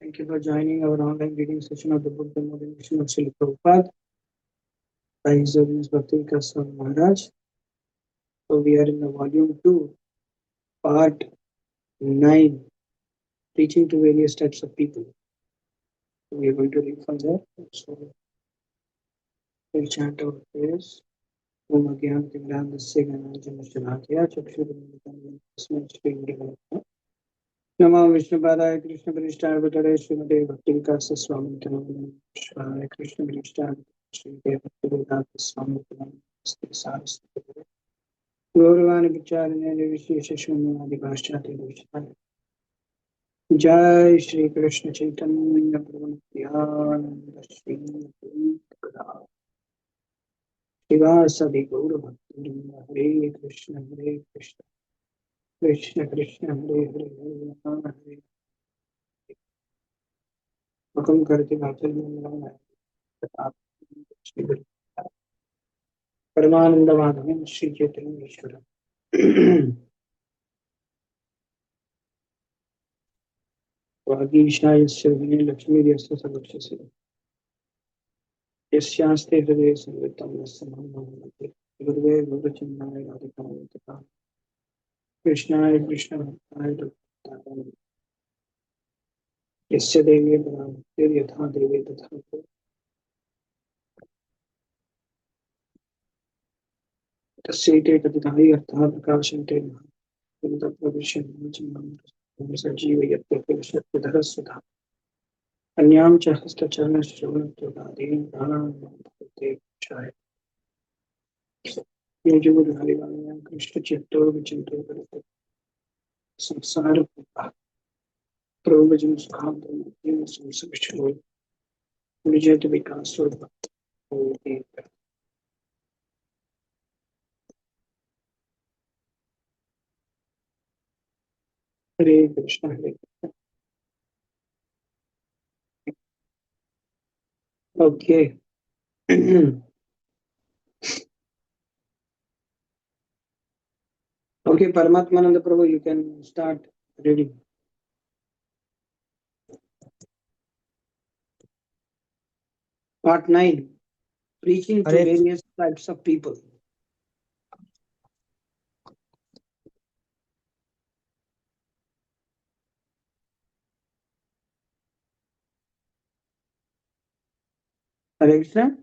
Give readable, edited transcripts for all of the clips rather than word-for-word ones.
Thank you for joining our online reading session of the book The Motivation of Srila Prabhupada by His Holiness Bhakti Vikas Swami Maharaj. So we are in the volume 2, part 9, preaching to various types of people. So we are going to read from there. So we'll chant our prayers. Om Agyan Timrandasya Ganajam Shanatya Chakshurumritam Tasmai Shri Guru Namo Vishnupadaya Krishna Prishthaya Bhutale Srimate Bhakti Vikas Swami Namaste Krishna Prishthaya Shri Bhakti Vedanta Swami Namaste Saraswati Gauravani Vicharine Vishesha Shunyadi Bhashati Vishaya Jai Shri Krishna Chaitanya Prabhu Nityananda Shri Advaita Shivasadi Gaura Bhakti Hare Krishna Krishna Krishna Hare Hare Rama Hare हुक्म करके नाचल में परमानंद माधव श्री चैतन्य ईश्वर वागीशायस्य विने लक्ष्मीर्यस्य सदृशस्य यस्यास्ते हृदये संवित्तं यस्य नामः गुरुवे गुरुचिन्नाय राधिकाय तथा कृष्णाय कृष्णभक्ताय तथा यस्य देवे भक्तिर् यथा देवे तथा तस्यैते तदिदानि अर्थः प्रकाशन्ते सजीवयत्प्रतिशतधरस्वधा अन्यां च हस्तचरणश्रवणत्वगादीन् प्राणान् चाय ये जो हरिवाण्यां कृष्णचित्तो विचिन्तो करते संसार प्रभुजन सुखांत संसर्गो विजय विकास हरे कृष्ण हरे okay okay Paramatmananda Prabhu, you can start reading. Part 9, preaching to various types of people. Hare Krishna.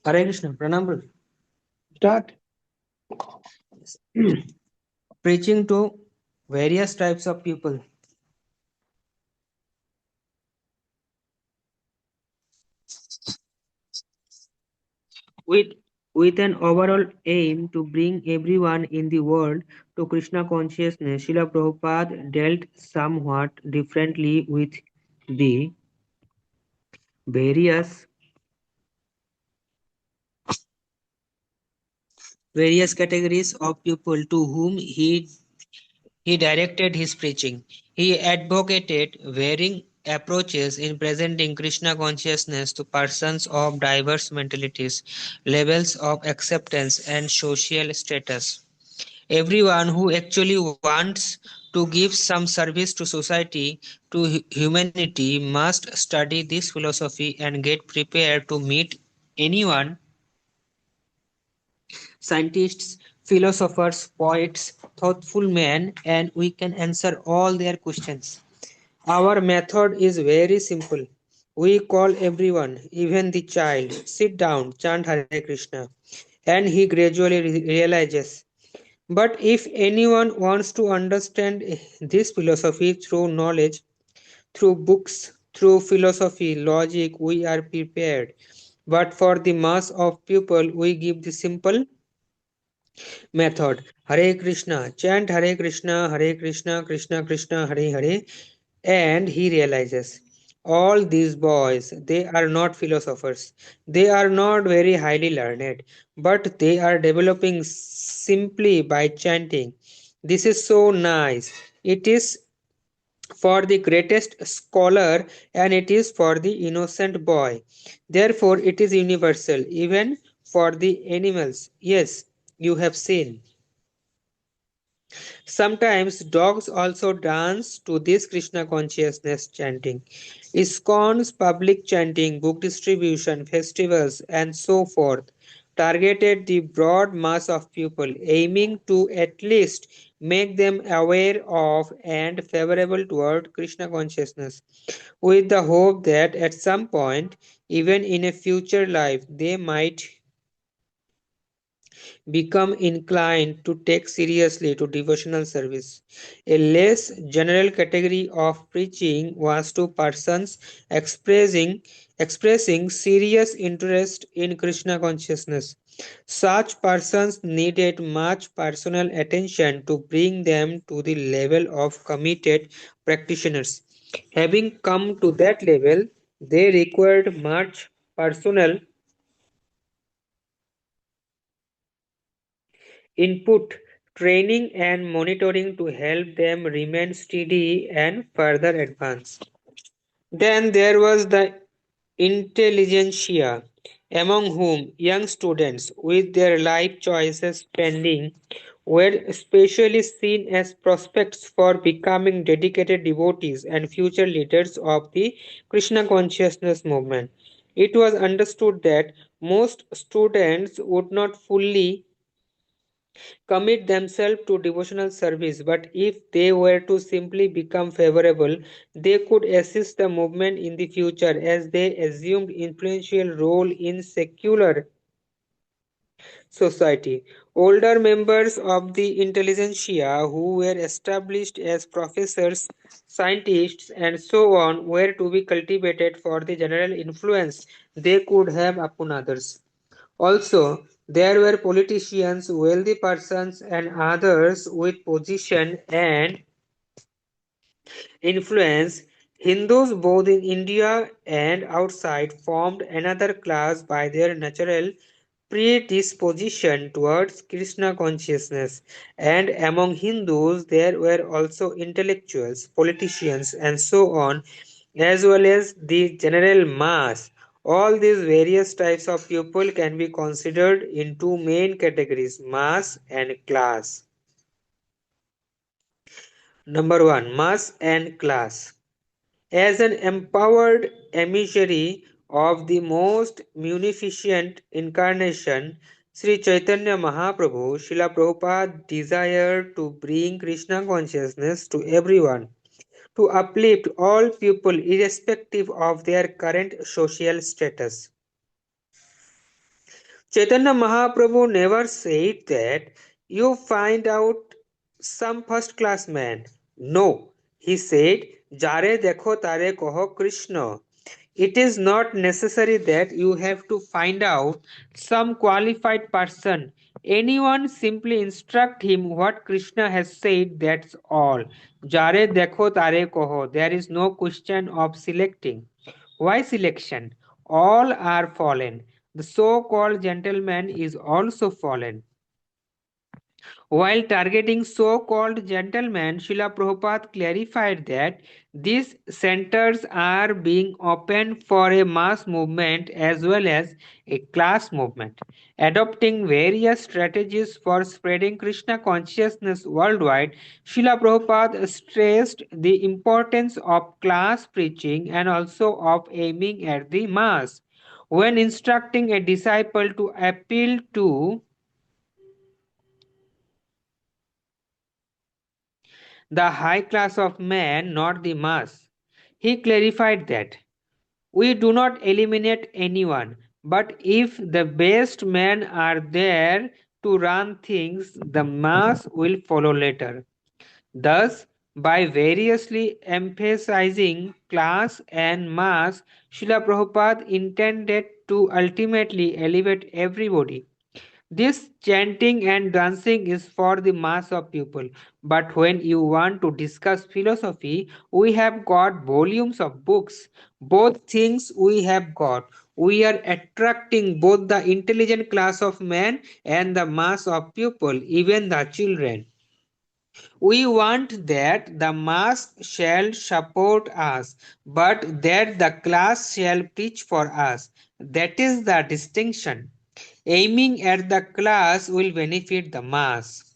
Hare Krishna. Pranam. Start. Preaching to various types of people. With an overall aim to bring everyone in the world to Krishna consciousness, Srila Prabhupada dealt somewhat differently with the various categories of people to whom he directed his preaching. He advocated varying approaches in presenting Krishna consciousness to persons of diverse mentalities, levels of acceptance, and social status. Everyone who actually wants to give some service to society, to humanity, must study this philosophy and get prepared to meet anyone. Scientists, philosophers, poets, thoughtful men, and we can answer all their questions. Our method is very simple. We call everyone, even the child, sit down, chant Hare Krishna, and he gradually realizes. But if anyone wants to understand this philosophy through knowledge, through books, through philosophy, logic, we are prepared. But for the mass of people, we give the simple method. Hare Krishna, chant Hare Krishna, Krishna Krishna, Hare Hare, and he realizes all these boys, they are not philosophers, they are not very highly learned, but they are developing simply by chanting. This is so nice. It is for the greatest scholar and it is for the innocent boy. Therefore, it is universal, even for the animals. Yes, you have seen. Sometimes dogs also dance to this Krishna consciousness chanting. ISKCON's public chanting, book distribution, festivals, and so forth targeted the broad mass of people, aiming to at least make them aware of and favorable toward Krishna consciousness, with the hope that at some point, even in a future life, they might become inclined to take seriously to devotional service. A less general category of preaching was to persons expressing serious interest in Krishna consciousness. Such persons needed much personal attention to bring them to the level of committed practitioners. Having come to that level, they required much personal input, training, and monitoring to help them remain steady and further advance. Then there was the intelligentsia, among whom young students, with their life choices pending, were especially seen as prospects for becoming dedicated devotees and future leaders of the Krishna consciousness movement. It was understood that most students would not fully commit themselves to devotional service, but if they were to simply become favorable, they could assist the movement in the future as they assumed influential role in secular society. Older members of the intelligentsia who were established as professors, scientists, and so on were to be cultivated for the general influence they could have upon others. Also, there were politicians, wealthy persons, and others with position and influence. Hindus, both in India and outside, formed another class by their natural predisposition towards Krishna consciousness. And among Hindus, there were also intellectuals, politicians, and so on, as well as the general mass. All these various types of people can be considered in two main categories, mass and class. Number one, mass and class. As an empowered emissary of the most munificent incarnation, Sri Chaitanya Mahaprabhu, Srila Prabhupada desired to bring Krishna consciousness to everyone, to uplift all people irrespective of their current social status. Chaitanya Mahaprabhu never said that you find out some first class man. No, he said, Jare dekho tare koho Krishna. It is not necessary that you have to find out some qualified person. Anyone simply instruct him what Krishna has said, that's all. Jare dekho tare koho. There is no question of selecting. Why selection? All are fallen. The so called gentleman is also fallen. While targeting so called gentlemen, Srila Prabhupada clarified that these centers are being opened for a mass movement as well as a class movement. Adopting various strategies for spreading Krishna consciousness worldwide, Srila Prabhupada stressed the importance of class preaching and also of aiming at the mass. When instructing a disciple to appeal to the high class of man, not the mass. He clarified that we do not eliminate anyone, but if the best men are there to run things, the mass will follow later. Thus, by variously emphasizing class and mass, Srila Prabhupada intended to ultimately elevate everybody. This chanting and dancing is for the mass of people. But when you want to discuss philosophy, we have got volumes of books. Both things we have got. We are attracting both the intelligent class of men and the mass of people, even the children. We want that the mass shall support us, but that the class shall preach for us. That is the distinction. Aiming at the class will benefit the mass.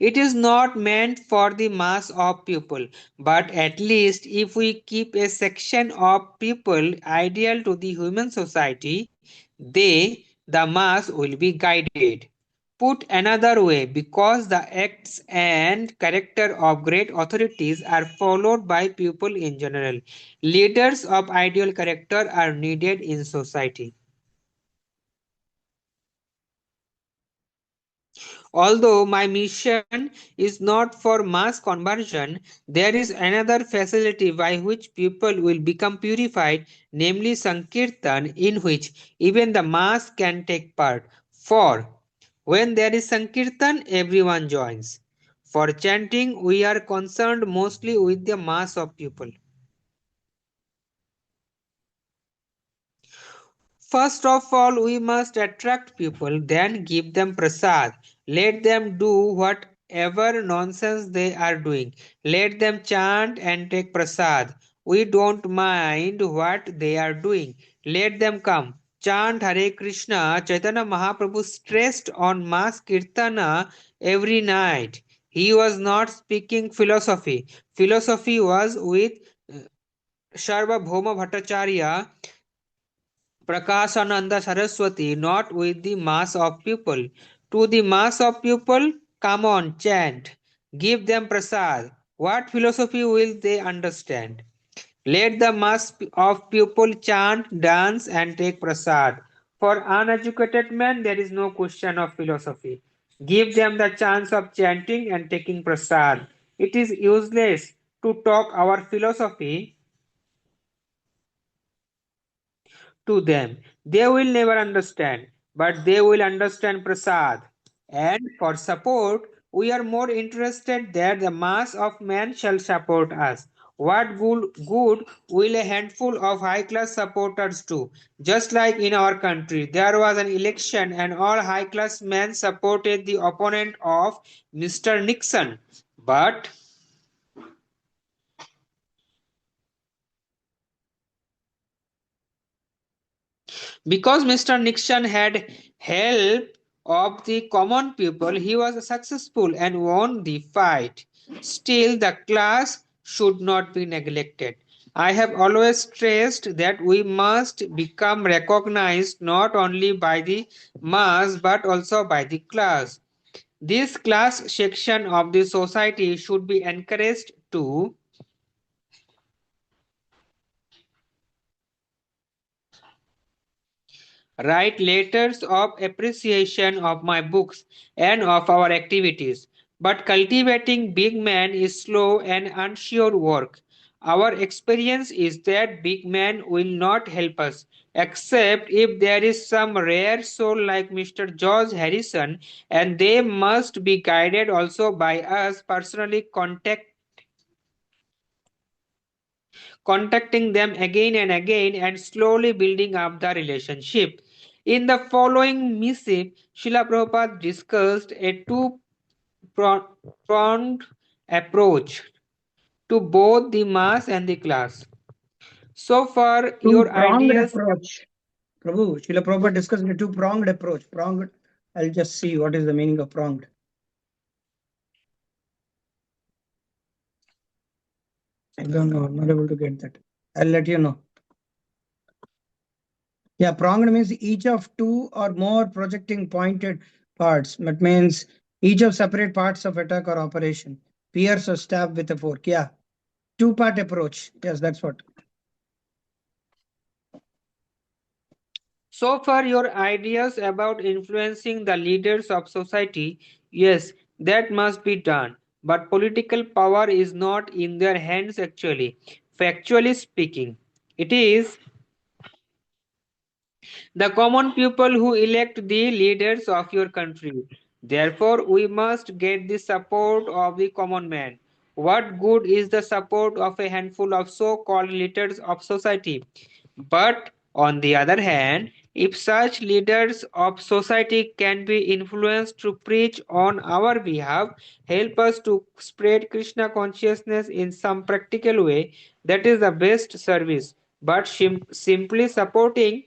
It is not meant for the mass of people, but at least if we keep a section of people ideal to the human society, they, the mass, will be guided. Put another way, because the acts and character of great authorities are followed by people in general, leaders of ideal character are needed in society. Although my mission is not for mass conversion, there is another facility by which people will become purified, namely Sankirtan, in which even the mass can take part. For when there is Sankirtan, everyone joins. For chanting, we are concerned mostly with the mass of people. First of all, we must attract people, then give them prasad. Let them do whatever nonsense they are doing. Let them chant and take prasad. We don't mind what they are doing. Let them come. Chant Hare Krishna. Chaitanya Mahaprabhu stressed on mass kirtana every night. He was not speaking philosophy. Philosophy was with Sarvabhauma Bhattacharya, Prakashananda Saraswati, not with the mass of people. To the mass of people, come on, chant. Give them prasad. What philosophy will they understand? Let the mass of people chant, dance, and take prasad. For uneducated men, there is no question of philosophy. Give them the chance of chanting and taking prasad. It is useless to talk our philosophy to them. They will never understand, but they will understand prasad. And for support, we are more interested that the mass of men shall support us. What good will a handful of high class supporters do? Just like in our country, there was an election and all high class men supported the opponent of Mr. Nixon. But because Mr. Nixon had help of the common people, he was successful and won the fight. Still, the class should not be neglected. I have always stressed that we must become recognized not only by the mass but also by the class. This class section of the society should be encouraged to write letters of appreciation of my books and of our activities. But cultivating big men is slow and unsure work. Our experience is that big men will not help us, except if there is some rare soul like Mr. George Harrison, and they must be guided also by us personally contacting them again and again and slowly building up the relationship. In the following missive, Srila Prabhupada discussed a two-pronged approach to both the mass and the class. So far, your Two-pronged ideas. approach. Prabhu, Srila Prabhupada discussed a two-pronged approach. Pronged, I'll just see what is the meaning of pronged. I don't know. I'm not able to get that. I'll let you know. Yeah, pronged means each of two or more projecting pointed parts. That means each of separate parts of attack or operation. Pierce or stab with a fork. Yeah, two-part approach. Yes, that's what. So far, your ideas about influencing the leaders of society, yes, that must be done. But political power is not in their hands actually. Factually speaking, it is the common people who elect the leaders of your country. Therefore, we must get the support of the common man. What good is the support of a handful of so called leaders of society? But on the other hand, if such leaders of society can be influenced to preach on our behalf, help us to spread Krishna consciousness in some practical way, that is the best service. But simply supporting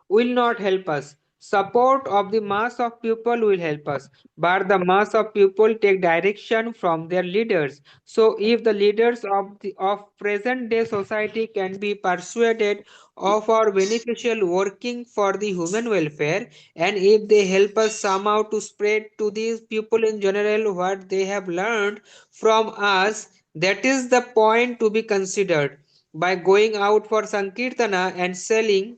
will not help us. Support of the mass of people will help us, but the mass of people take direction from their leaders. So if the leaders of present day society can be persuaded of our beneficial working for the human welfare, and if they help us somehow to spread to these people in general what they have learned from us, that is the point to be considered. By going out for sankirtana and selling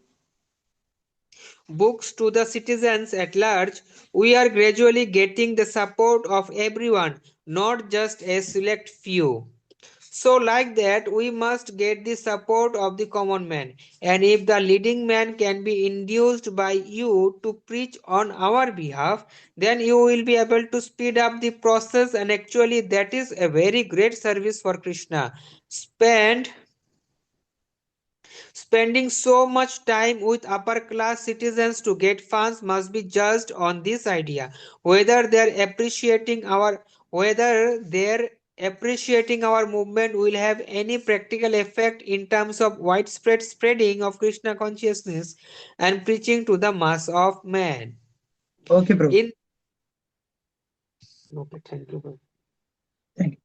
books to the citizens at large, we are gradually getting the support of everyone, not just a select few. So, like that, we must get the support of the common man. And if the leading man can be induced by you to preach on our behalf, then you will be able to speed up the process. And actually, that is a very great service for Krishna. Spend Spending so much time with upper class citizens to get funds must be judged on this idea whether their appreciating our movement will have any practical effect in terms of widespread spreading of Krishna consciousness and preaching to the mass of man. Okay, Prabhu. In Okay, thank you. Thank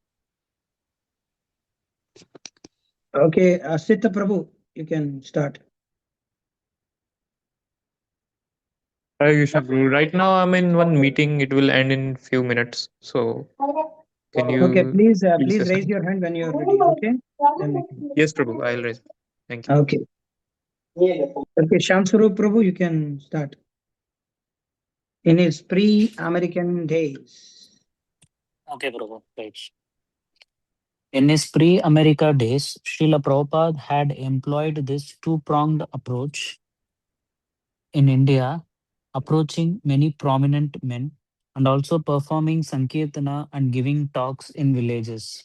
you. Okay, Sita Prabhu, you can start. Hare Krishna Guru. Right now, I'm in one meeting. It will end in few minutes. So, can Okay, you please please raise listen? your hand when you are ready. Okay, then we can. Yes, Prabhu. I'll raise. Thank you. Okay. Okay, Shamswarup Prabhu, you can start. In his pre-American days. Okay, Prabhu. Right. In his pre America days, Srila Prabhupada had employed this two pronged approach in India, approaching many prominent men and also performing Sankirtana and giving talks in villages.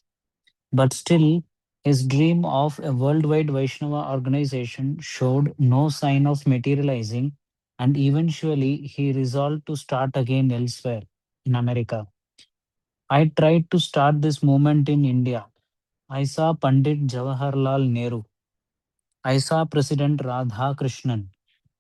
But still, his dream of a worldwide Vaishnava organization showed no sign of materializing, and eventually he resolved to start again elsewhere in America. I tried to start this movement in India. I saw Pandit Jawaharlal Nehru. I saw President Radha Krishnan.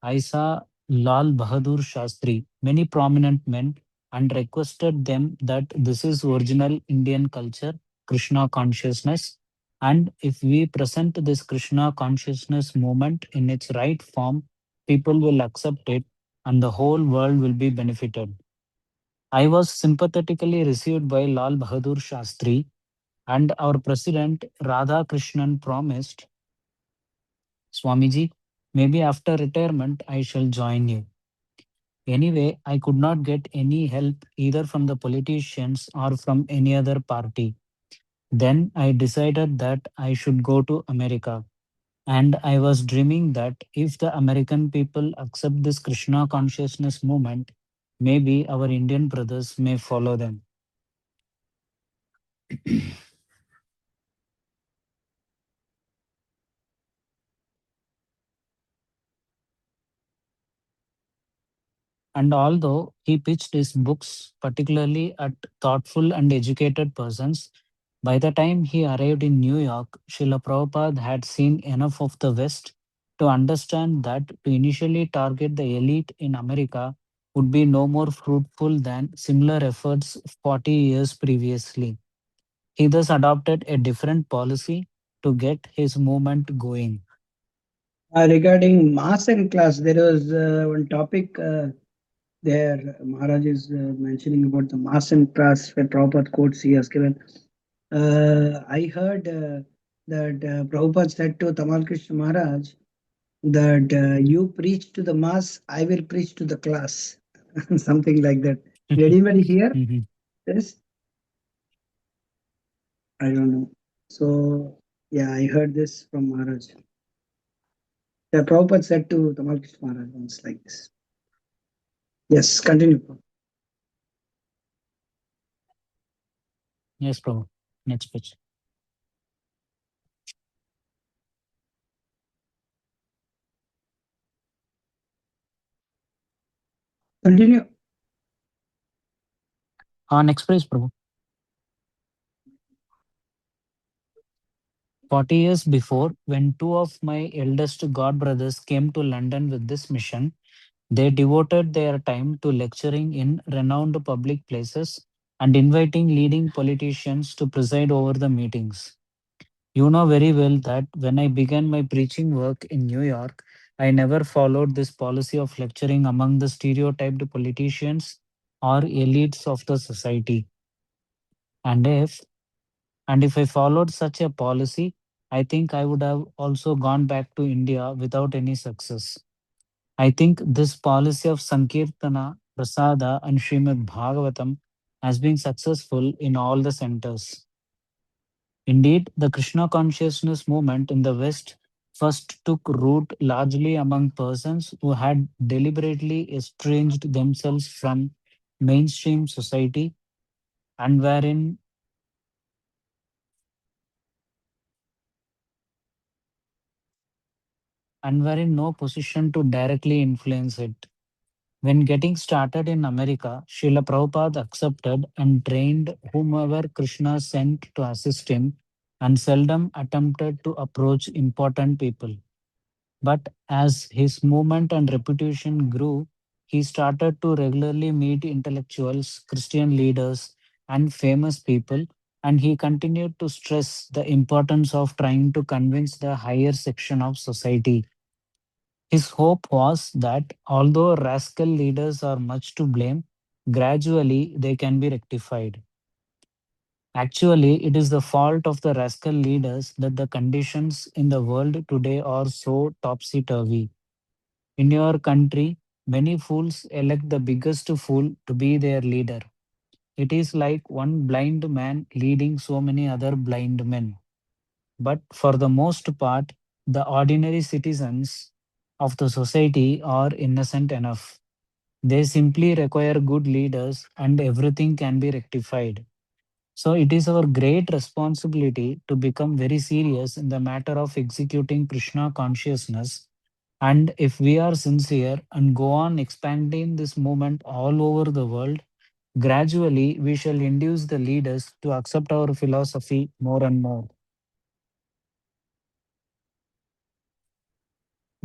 I saw Lal Bahadur Shastri, many prominent men, and requested them that this is original Indian culture, Krishna consciousness, and if we present this Krishna consciousness movement in its right form, people will accept it and the whole world will be benefited. I was sympathetically received by Lal Bahadur Shastri, and our president Radha Krishnan promised, Swamiji, maybe after retirement I shall join you. Anyway, I could not get any help either from the politicians or from any other party. Then I decided that I should go to America. And I was dreaming that if the American people accept this Krishna consciousness movement, maybe our Indian brothers may follow them. And although he pitched his books particularly at thoughtful and educated persons, by the time he arrived in New York, Srila Prabhupada had seen enough of the West to understand that to initially target the elite in America would be no more fruitful than similar efforts 40 years previously. He thus adopted a different policy to get his movement going. Regarding mass and class, there was one topic there. Maharaj is mentioning about the mass and class where Prabhupada quotes he has given. I heard that Prabhupada said to Tamal Krishna Maharaj that you preach to the mass, I will preach to the class. Something like that. Did anybody hear Mhm. this? I don't know. So, yeah, I heard this from Maharaj. Yeah, Prabhupada said to Tamal Krishna Maharaj once like this. Yes, continue. Yes, Prabhu. Next page. Continue. Next page, Prabhu. 40 years before, when two of my eldest god brothers came to London with this mission, They devoted their time to lecturing in renowned public places and inviting leading politicians to preside over the meetings. You know very well that when I began my preaching work in New York, I never followed this policy of lecturing among the stereotyped politicians or elites of the society. And if I followed such a policy, I think I would have also gone back to India without any success. I think this policy of Sankirtana, Prasada, and Srimad Bhagavatam has been successful in all the centers. Indeed, the Krishna consciousness movement in the West first took root largely among persons who had deliberately estranged themselves from mainstream society and were in no position to directly influence it. When getting started in America, Srila Prabhupada accepted and trained whomever Krishna sent to assist him and seldom attempted to approach important people. But as his movement and reputation grew, he started to regularly meet intellectuals, Christian leaders, and famous people, and he continued to stress the importance of trying to convince the higher section of society. His hope was that although rascal leaders are much to blame, gradually they can be rectified. Actually, it is the fault of the rascal leaders that the conditions in the world today are so topsy turvy. In your country, many fools elect the biggest fool to be their leader. It is like one blind man leading so many other blind men. But for the most part, the ordinary citizens of the society are innocent enough. They simply require good leaders and everything can be rectified. So it is our great responsibility to become very serious in the matter of executing Krishna consciousness. And if we are sincere and go on expanding this movement all over the world, gradually we shall induce the leaders to accept our philosophy more and more.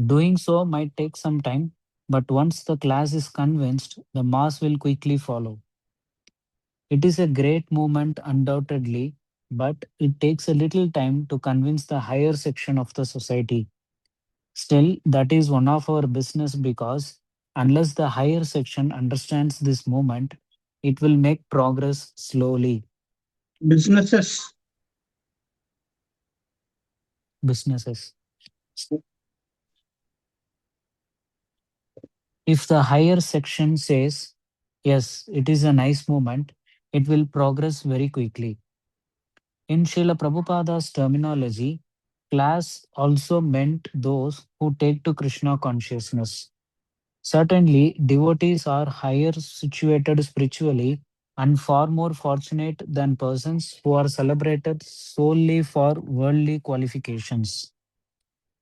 Doing so might take some time, but once the class is convinced, the mass will quickly follow. It is a great movement, undoubtedly, but it takes a little time to convince the higher section of the society. Still, that is one of our business because unless the higher section understands this movement, it will make progress slowly. Businesses. Businesses. If the higher section says, yes, it is a nice movement, it will progress very quickly. In Srila Prabhupada's terminology, class also meant those who take to Krishna consciousness. Certainly, devotees are higher situated spiritually and far more fortunate than persons who are celebrated solely for worldly qualifications.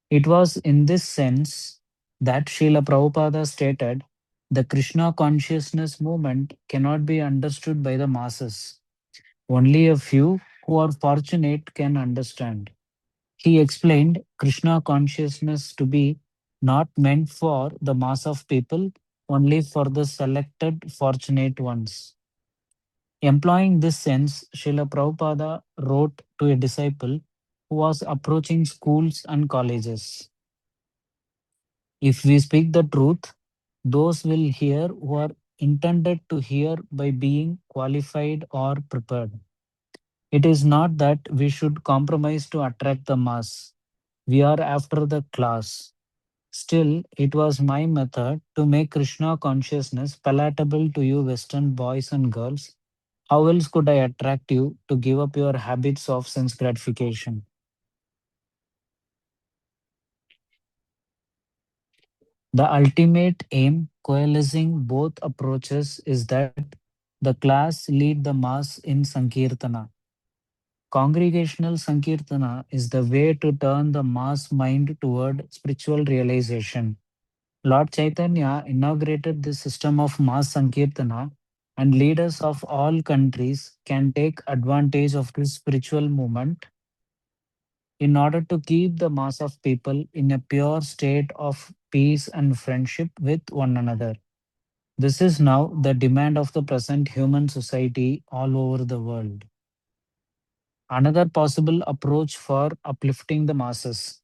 It was in this sense that Srila Prabhupada stated the Krishna consciousness movement cannot be understood by the masses. Only a few who are fortunate can understand. He explained Krishna consciousness to be not meant for the mass of people, only for the selected fortunate ones. Employing this sense, Srila Prabhupada wrote to a disciple who was approaching schools and colleges. If we speak the truth, those will hear who are intended to hear by being qualified or prepared. It is not that we should compromise to attract the mass. We are after the class. Still, it was my method to make Krishna consciousness palatable to you Western boys and girls. How else could I attract you to give up your habits of sense gratification? The ultimate aim, coalescing both approaches, is that the class lead the mass in Sankirtana. Congregational Sankirtana is the way to turn the mass mind toward spiritual realization. Lord Chaitanya inaugurated this system of mass Sankirtana, and leaders of all countries can take advantage of this spiritual movement in order to keep the mass of people in a pure state of peace and friendship with one another. This is now the demand of the present human society all over the world. Another possible approach for uplifting the masses.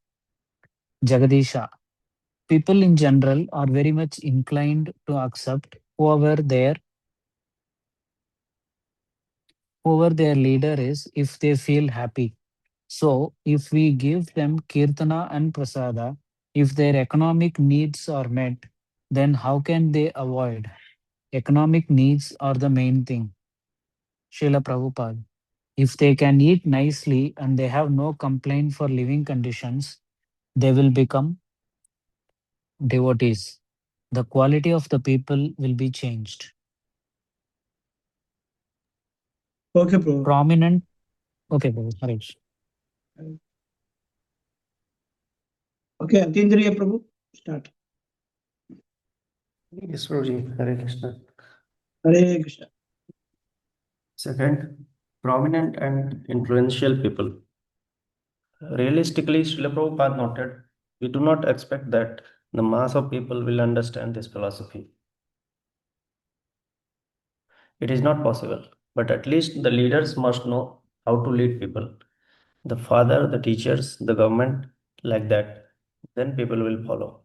Jagadisha. People in general are very much inclined to accept whoever their leader is if they feel happy. So if we give them kirtana and prasada, if their economic needs are met, then how can they avoid? Economic needs are the main thing. Srila Prabhupada. If they can eat nicely and they have no complaint for living conditions, they will become devotees. The quality of the people will be changed. Okay, bro. Prominent. Okay, Prabhu, Harish. Okay, Atindriya Prabhu, start. Yes, Guruji. Hare Krishna. Hare Krishna. Second, prominent and influential people. Realistically, Srila Prabhupada noted, we do not expect that the mass of people will understand this philosophy. It is not possible, but at least the leaders must know how to lead people. The father, the teachers, the government, like that. Then people will follow.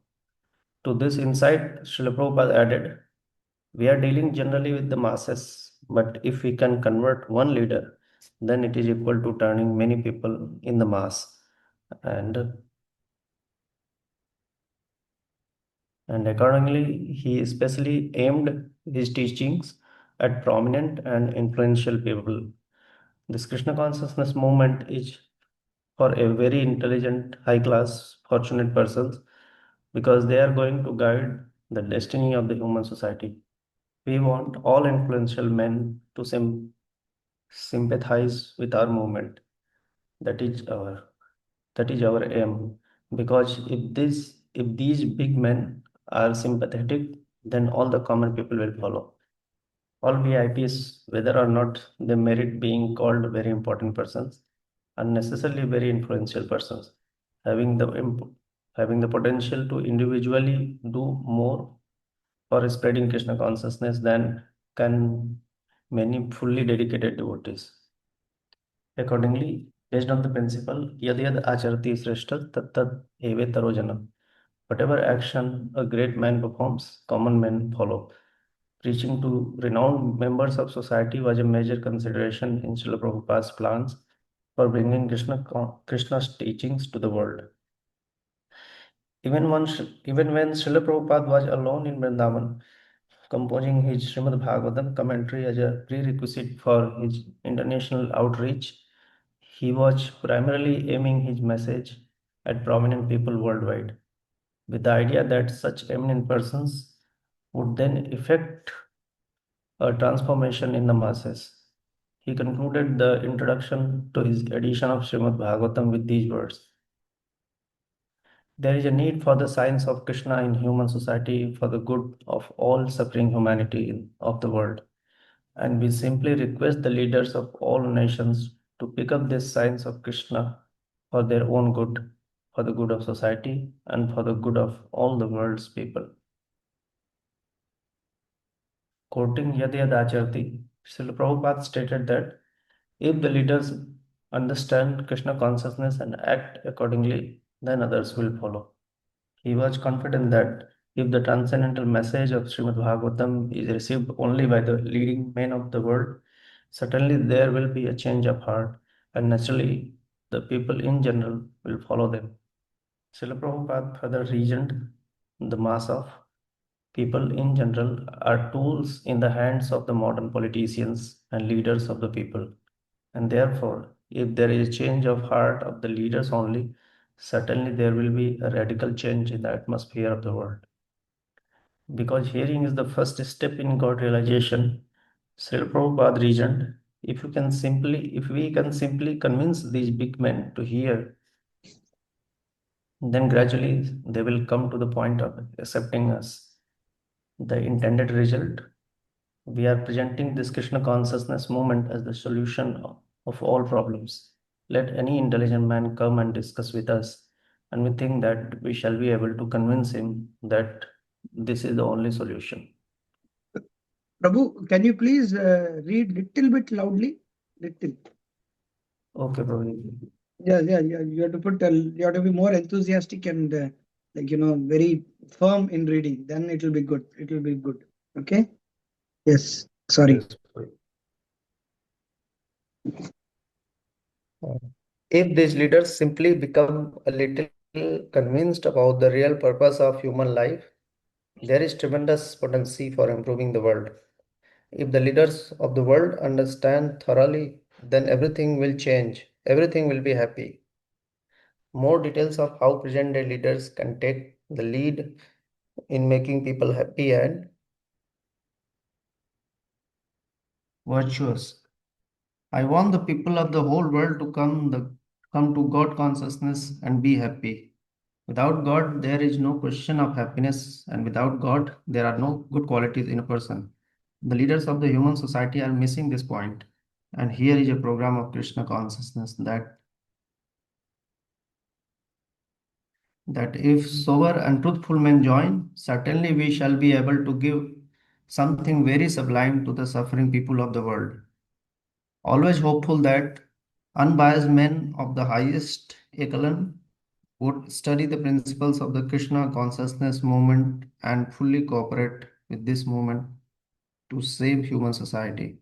To this insight, Srila Prabhupada added, we are dealing generally with the masses, but if we can convert one leader, then it is equal to turning many people in the mass. And accordingly, he especially aimed his teachings at prominent and influential people. This Krishna consciousness movement is for a very intelligent, high class, fortunate persons because they are going to guide the destiny of the human society. We want all influential men to sympathize with our movement. That is our aim. Because if these big men are sympathetic, then all the common people will follow. All VIPs, whether or not they merit being called very important persons, are necessarily very influential persons, having the potential to individually do more for spreading Krishna consciousness than can many fully dedicated devotees. Accordingly, based on the principle, yad yad acharati shrestha tat tad eve tarojanam. Whatever action a great man performs, common men follow. Preaching to renowned members of society was a major consideration in Srila Prabhupada's plans for bringing Krishna's teachings to the world. Even when Srila Prabhupada was alone in Vrindavan, composing his Srimad Bhagavatam commentary as a prerequisite for his international outreach, he was primarily aiming his message at prominent people worldwide, with the idea that such eminent persons would then effect a transformation in the masses. He concluded the introduction to his edition of Srimad Bhagavatam with these words. There is a need for the science of Krishna in human society for the good of all suffering humanity of the world. And we simply request the leaders of all nations to pick up this science of Krishna for their own good, for the good of society, and for the good of all the world's people. Quoting Yad Yad Acharti, Srila Prabhupada stated that if the leaders understand Krishna consciousness and act accordingly, then others will follow. He was confident that if the transcendental message of Srimad Bhagavatam is received only by the leading men of the world, certainly there will be a change of heart, and naturally the people in general will follow them. Srila Prabhupada further reasoned the mass of people in general are tools in the hands of the modern politicians and leaders of the people. And therefore, if there is a change of heart of the leaders only, certainly there will be a radical change in the atmosphere of the world. Because hearing is the first step in God realization, Srila Prabhupada reasoned, if we can simply convince these big men to hear, then gradually they will come to the point of accepting us. The intended result, we are presenting this Krishna consciousness movement as the solution of all problems. Let any intelligent man come and discuss with us, and we think that we shall be able to convince him that this is the only solution. Prabhu, can you please read little bit loudly? Little. Okay, Prabhu. Yeah. You have to put. You have to be more enthusiastic and very firm in reading. Then it will be good. It will be good. Okay. Yes. Sorry. Yes, Prabhu. If these leaders simply become a little convinced about the real purpose of human life, there is tremendous potential for improving the world. If the leaders of the world understand thoroughly, then everything will change. Everything will be happy. More details of how present day leaders can take the lead in making people happy and virtuous. I want the people of the whole world to come to God consciousness and be happy. Without God, there is no question of happiness, and without God, there are no good qualities in a person. The leaders of the human society are missing this point, and here is a program of Krishna consciousness that if sober and truthful men join, certainly we shall be able to give something very sublime to the suffering people of the world. Always hopeful that unbiased men of the highest echelon would study the principles of the Krishna consciousness movement and fully cooperate with this movement to save human society.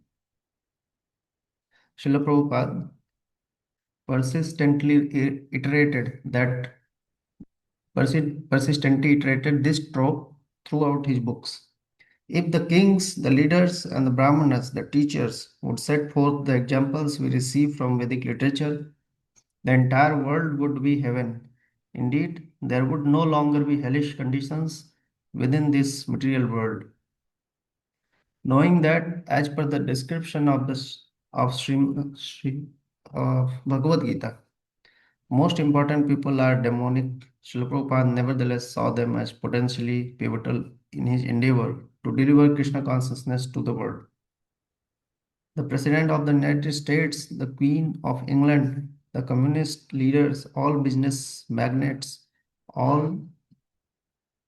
Srila Prabhupada persistently iterated this trope throughout his books. If the kings, the leaders, and the brahmanas, the teachers, would set forth the examples we receive from Vedic literature, the entire world would be heaven. Indeed, there would no longer be hellish conditions within this material world. Knowing that, as per the description of Bhagavad Gita, most important people are demonic. Srila Prabhupada nevertheless saw them as potentially pivotal in his endeavor to deliver Krishna consciousness to the world. The President of the United States, the Queen of England, the communist leaders, all business magnates, all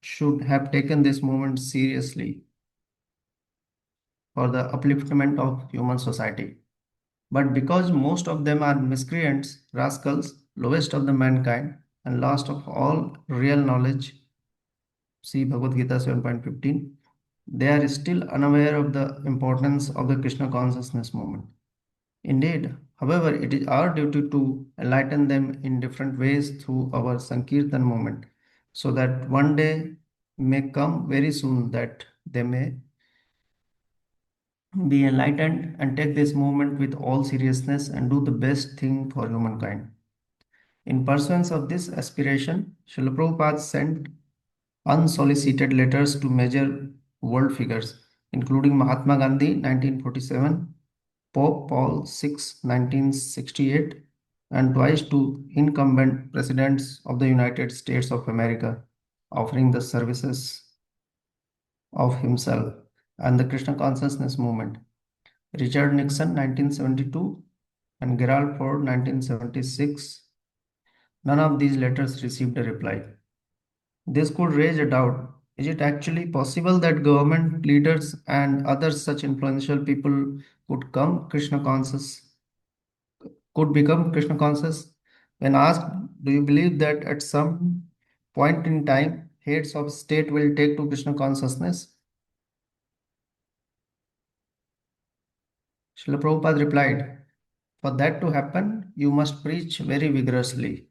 should have taken this movement seriously for the upliftment of human society. But because most of them are miscreants, rascals, lowest of the mankind, and last of all real knowledge, see Bhagavad Gita 7.15, they are still unaware of the importance of the Krishna consciousness movement. Indeed, however, it is our duty to enlighten them in different ways through our Sankirtan movement, so that one day may come very soon that they may be enlightened and take this movement with all seriousness and do the best thing for humankind. In pursuance of this aspiration, Srila Prabhupada sent unsolicited letters to major world figures, including Mahatma Gandhi 1947, Pope Paul VI 1968, and twice to incumbent presidents of the United States of America, offering the services of himself and the Krishna consciousness movement. Richard Nixon 1972 and Gerald Ford 1976. None of these letters received a reply. This could raise a doubt. Is it actually possible that government leaders and other such influential people could become Krishna conscious? When asked, do you believe that at some point in time, heads of state will take to Krishna consciousness? Srila Prabhupada replied, for that to happen, you must preach very vigorously.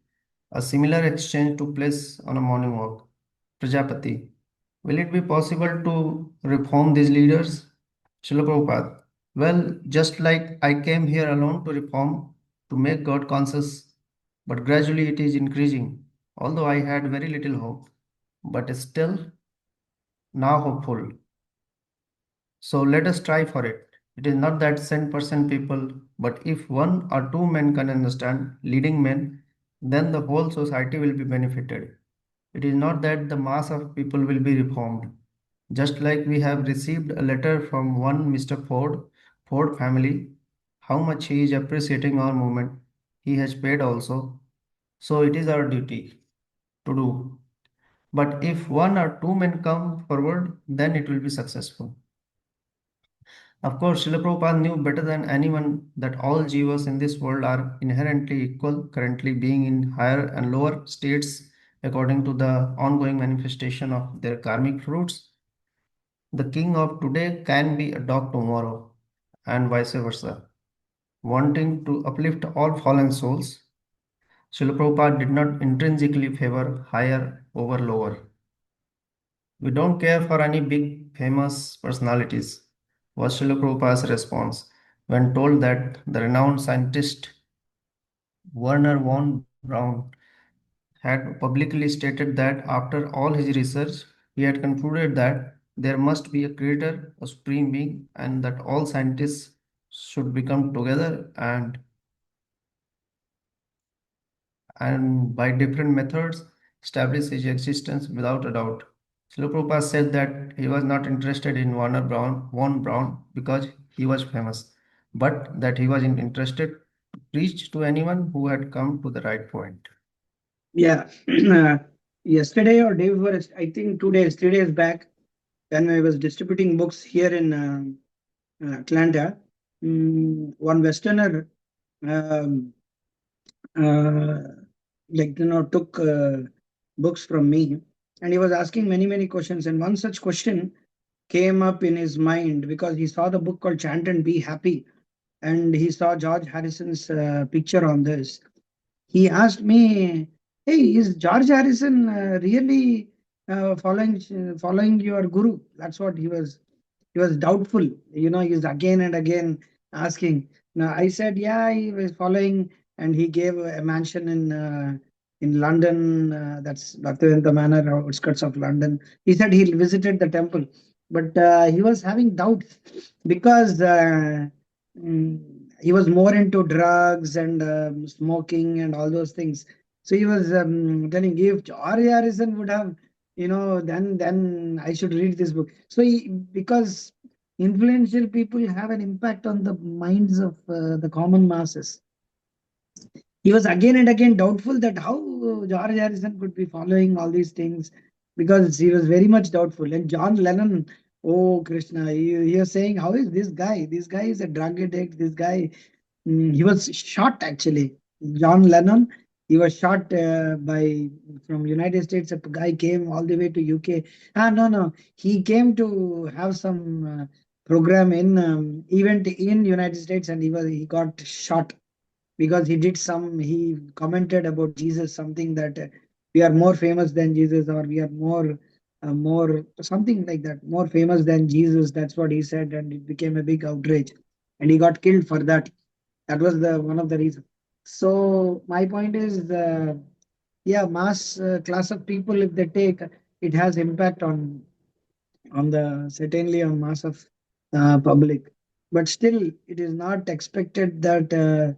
A similar exchange took place on a morning walk. Prajapati, will it be possible to reform these leaders? Srila Prabhupada, well, just like I came here alone to reform, to make God conscious, but gradually it is increasing, although I had very little hope, but still now hopeful. So let us try for it. It is not that 10% people, but if one or two men can understand, leading men, then the whole society will be benefited. It is not that the mass of people will be reformed. Just like we have received a letter from one Mr. Ford family, how much he is appreciating our movement. he has paid also. So it is our duty to do. But if one or two men come forward, then it will be successful. Of course, Srila Prabhupada knew better than anyone that all jivas in this world are inherently equal, currently being in higher and lower states according to the ongoing manifestation of their karmic fruits. The king of today can be a dog tomorrow, and vice versa. Wanting to uplift all fallen souls, Srila Prabhupada did not intrinsically favor higher over lower. We don't care for any big famous personalities, was Srila Prabhupada's response when told that the renowned scientist Werner von Braun had publicly stated that after all his research, he had concluded that there must be a creator, a supreme being, and that all scientists should become together and by different methods establish his existence without a doubt. Srila Prabhupada said that he was not interested in von Braun because he was famous, but that he was interested to preach to anyone who had come to the right point. Yeah. Yesterday or day before, I think 2 days, 3 days back, when I was distributing books here in Atlanta, one Westerner um, uh, took books from me, and he was asking many questions. And one such question came up in his mind because he saw the book called Chant and Be Happy, and he saw George Harrison's picture on this. He asked me, "Hey, is George Harrison really following your guru?" That's what he was doubtful. He's again and again asking. Now I said, yeah, he was following, and he gave a mansion in London. That's Bhaktivedanta Manor, outskirts of London. He said he visited the temple, but he was having doubts because he was more into drugs and smoking and all those things. So he was telling, if George Harrison would have, then I should read this book. So because influential people have an impact on the minds of the common masses, he was again and again doubtful that how George Harrison could be following all these things, because he was very much doubtful. And John Lennon, oh Krishna, he was saying, how is this guy? This guy is a drug addict. This guy, he was shot actually. John Lennon, he was shot by from United States. A guy came all the way to UK. No, he came to have some program in event in United States, and he got shot because he commented about Jesus, something that we are more famous than Jesus, or we are more something like that, more famous than Jesus. That's what he said, and it became a big outrage, and he got killed for that. That was the one of the reasons. So my point is, yeah, mass class of people, if they take, it has impact on the certainly on mass of public, but still it is not expected that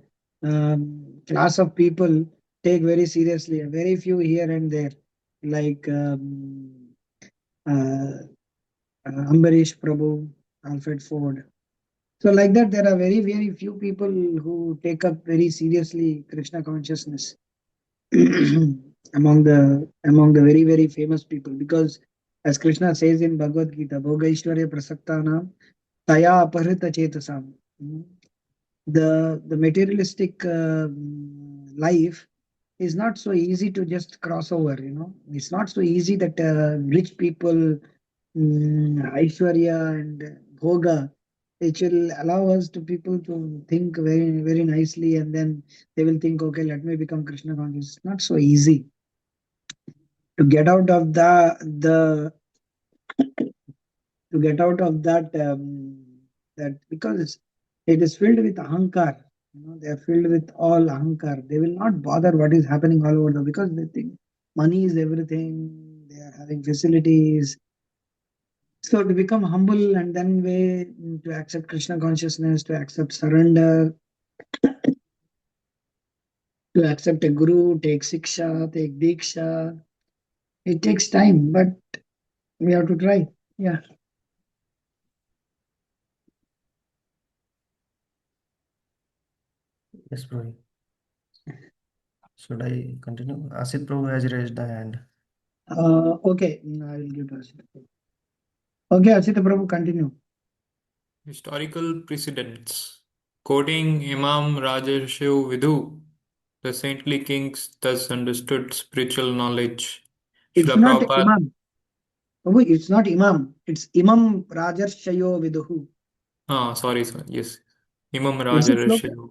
class of people take very seriously. Very few here and there, like uh, Ambarish Prabhu, Alfred Ford. So like that, there are very few people who take up very seriously Krishna consciousness among the very famous people, because as Krishna says in Bhagavad Gita, Bhogaishwarya Prasaktanam Taya Aparita Chetasam. The materialistic life is not so easy to just cross over. It's not so easy that rich people, Aishwarya and Bhoga, it will allow us to people to think very nicely, and then they will think, okay, let me become Krishna conscious. It's not so easy to get out of the to get out of that, because it is filled with ahankar. They are filled with all ahankar. They will not bother what is happening all over the, because they think money is everything. They are having facilities. So to become humble, and then way to accept Krishna consciousness, to accept surrender, to accept a guru, take siksha, take diksha. It takes time, but we have to try. Yeah. Yes, Prabhu. Should I continue? Asit Prabhu has raised the hand. Okay, I will give to Asita Prabhu. Okay, Asita Prabhu, continue. Historical precedents. Quoting Imam Rajarshiv Vidhu, the saintly kings thus understood spiritual knowledge. It's Srila not Prabhupada. Imam. Prabhu, it's not Imam. It's Imam Rajarshayo Viduhu. Sorry. Yes. Imam It's a shloka.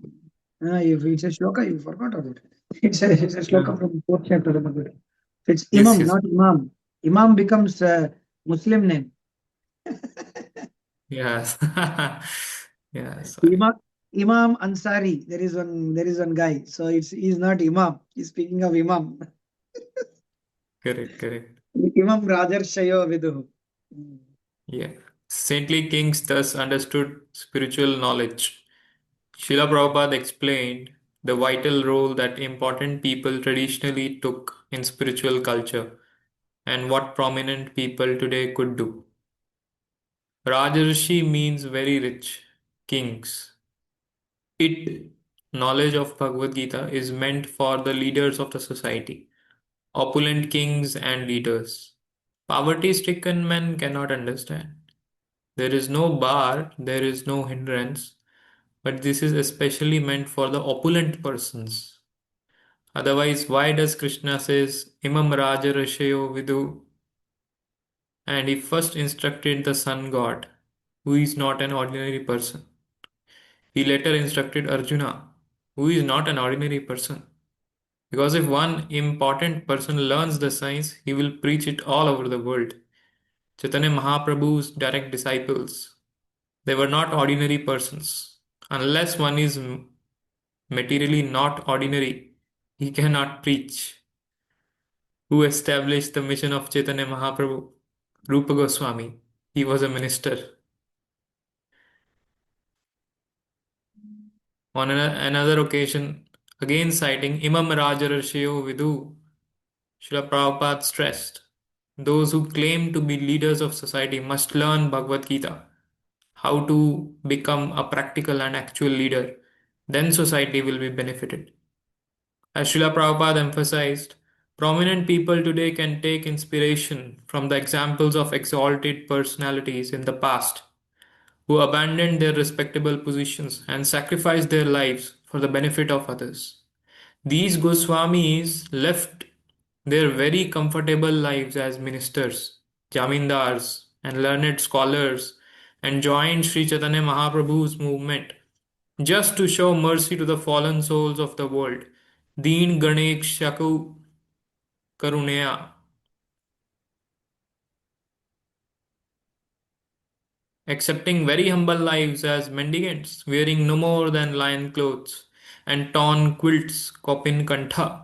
Rajarshiv. If it's a shloka, you forgot about it. It's a shloka Yeah. from fourth chapter of the Bhagavad Gita. It's Yes, Imam, yes. not Imam. Imam becomes a Muslim name. Yes. Yeah, sorry. Imam Ansari. There is one guy. So he's not Imam. He's speaking of Imam. Correct. Imam Rajarshayo Viduhu. Yeah. Saintly kings thus understood spiritual knowledge. Srila Prabhupada explained the vital role that important people traditionally took in spiritual culture and what prominent people today could do. Rajarshi means very rich, kings. It, knowledge of Bhagavad Gita, is meant for the leaders of the society, opulent kings and leaders. Poverty stricken men cannot understand. There is no bar, there is no hindrance, but this is especially meant for the opulent persons. Otherwise, why does Krishna says Imam Raja Rashayo Vidu, and he first instructed the sun god, who is not an ordinary person. He later instructed Arjuna, who is not an ordinary person. Because if one important person learns the science, he will preach it all over the world. Chaitanya Mahaprabhu's direct disciples, they were not ordinary persons. Unless one is materially not ordinary, he cannot preach. Who established the mission of Chaitanya Mahaprabhu? Rupa Goswami. He was a minister. On another occasion, again citing Imam Rajarshio Vidhu, Srila Prabhupada stressed, those who claim to be leaders of society must learn Bhagavad Gita, how to become a practical and actual leader. Then society will be benefited. As Srila Prabhupada emphasized, prominent people today can take inspiration from the examples of exalted personalities in the past who abandoned their respectable positions and sacrificed their lives for the benefit of others. These Goswamis left their very comfortable lives as ministers, jamindars, and learned scholars and joined Sri Chaitanya Mahaprabhu's movement just to show mercy to the fallen souls of the world. Deen Ganek Shaku Karuneya, accepting very humble lives as mendicants, wearing no more than lion clothes and torn quilts, kopin kantha.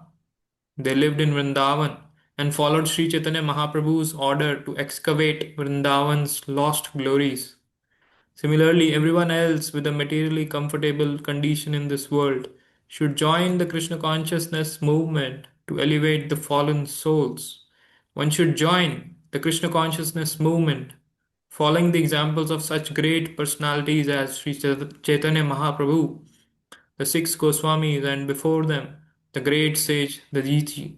They lived in Vrindavan and followed Sri Chaitanya Mahaprabhu's order to excavate Vrindavan's lost glories. Similarly, everyone else with a materially comfortable condition in this world should join the Krishna consciousness movement to elevate the fallen souls. One should join the Krishna consciousness movement, following the examples of such great personalities as Sri Chaitanya Mahaprabhu, the six Goswamis, and before them, the great sage Dajiji.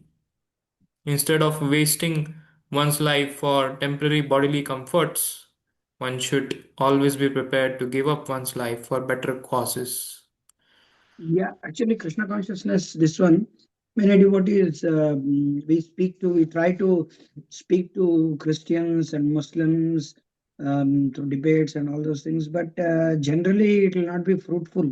Instead of wasting one's life for temporary bodily comforts, one should always be prepared to give up one's life for better causes. Yeah, actually, Krishna consciousness, this one, many devotees, we try to speak to Christians and Muslims through debates and all those things, but generally it will not be fruitful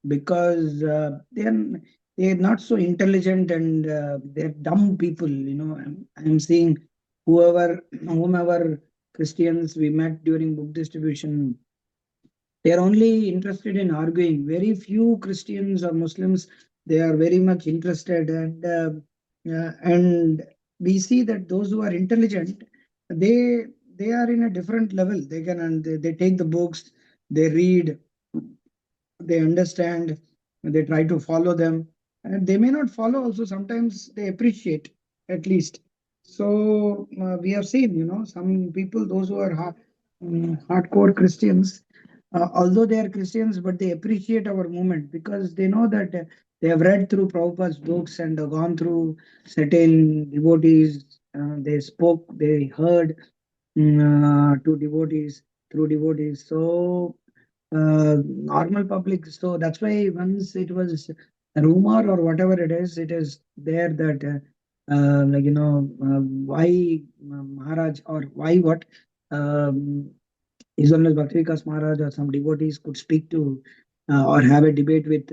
because they're not so intelligent and they're dumb people. I'm seeing whomever Christians we met during book distribution, they are only interested in arguing. Very few Christians or Muslims, they are very much interested, and we see that those who are intelligent, they they are in a different level. They can and they take the books, they read, they understand, they try to follow them, and they may not follow also. Sometimes they appreciate at least. So we have seen, some people, those who are hardcore Christians, although they are Christians, but they appreciate our movement because they know that They have read through Prabhupada's books and gone through certain devotees. They spoke, they heard to devotees through devotees. So normal public. So that's why once it was a rumor or whatever it is there that why Maharaj or why what His Holiness Bhakti Maharaj or some devotees could speak to or have a debate with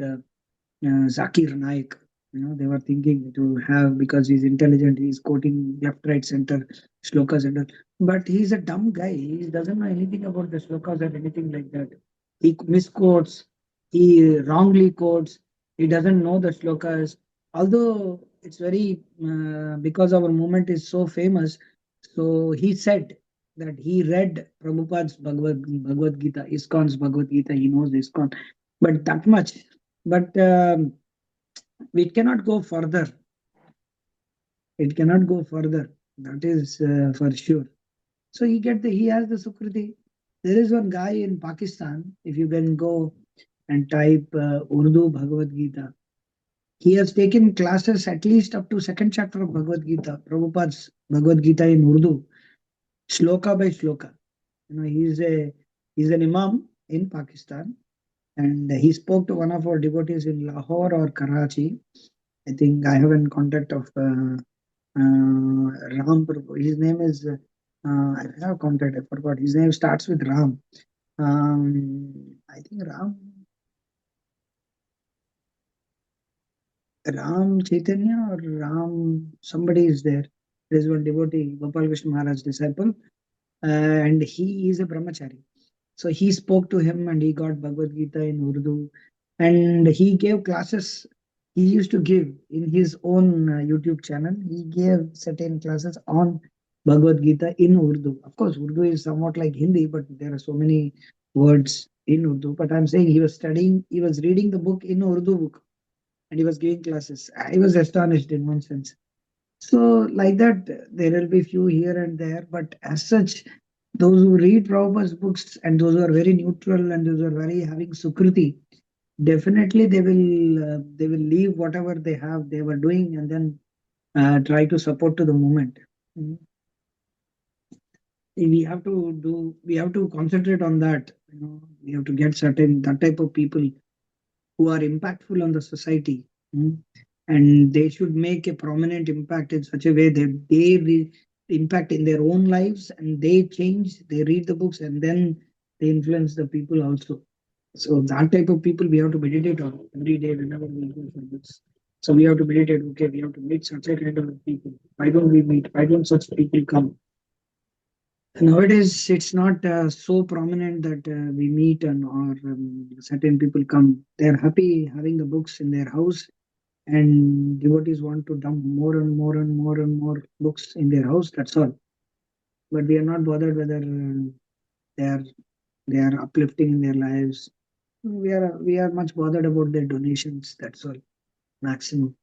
Zakir Naik. They were thinking to have because he's intelligent, he's quoting left, right, center, shlokas and all. But he's a dumb guy. He doesn't know anything about the shlokas or anything like that. He misquotes, he wrongly quotes, he doesn't know the shlokas. Although it's very, because our movement is so famous, so he said that he read Prabhupada's Bhagavad Gita, ISKCON's Bhagavad Gita, he knows ISKCON, but that much. But we cannot go further. It cannot go further. That is for sure. So he has the Sukriti. There is one guy in Pakistan. If you can go and type Urdu Bhagavad Gita, he has taken classes at least up to second chapter of Bhagavad Gita, Prabhupada's Bhagavad Gita in Urdu, shloka by shloka. He's an imam in Pakistan, and he spoke to one of our devotees in Lahore or Karachi. I think I have in contact of Ram. His name is I have contact. I forgot. His name starts with Ram. I think Ram Chaitanya or Ram. Somebody is there. There is one devotee, Gopal Krishna Maharaj disciple, and he is a brahmachari. So he spoke to him and he got Bhagavad Gita in Urdu and he gave classes. He used to give in his own YouTube channel. He gave certain classes on Bhagavad Gita in Urdu. Of course, Urdu is somewhat like Hindi, but there are so many words in Urdu. But I'm saying he was reading the book in Urdu book and he was giving classes. I was astonished in one sense. So, like that, there will be few here and there, but as such, those who read Prabhupada's books and those who are very neutral and those who are very having Sukriti, definitely they will leave whatever they were doing and then try to support to the movement. Mhm. We have to concentrate on that. We have to get certain that type of people who are impactful on the society. Mm. And they should make a prominent impact in such a way that impact in their own lives and they change, they read the books and then they influence the people also. So that type of people we have to meditate on every day whenever we go for books. So we have to meditate, okay, we have to meet such a kind of people. Why don't we meet? Why don't such people come? Nowadays, it's not so prominent that we meet and or certain people come. They're happy having the books in their house, and devotees want to dump more and more and more and more books in their house. That's all. But we are not bothered whether they are they are uplifting in their lives. We are much bothered about their donations. That's all, maximum.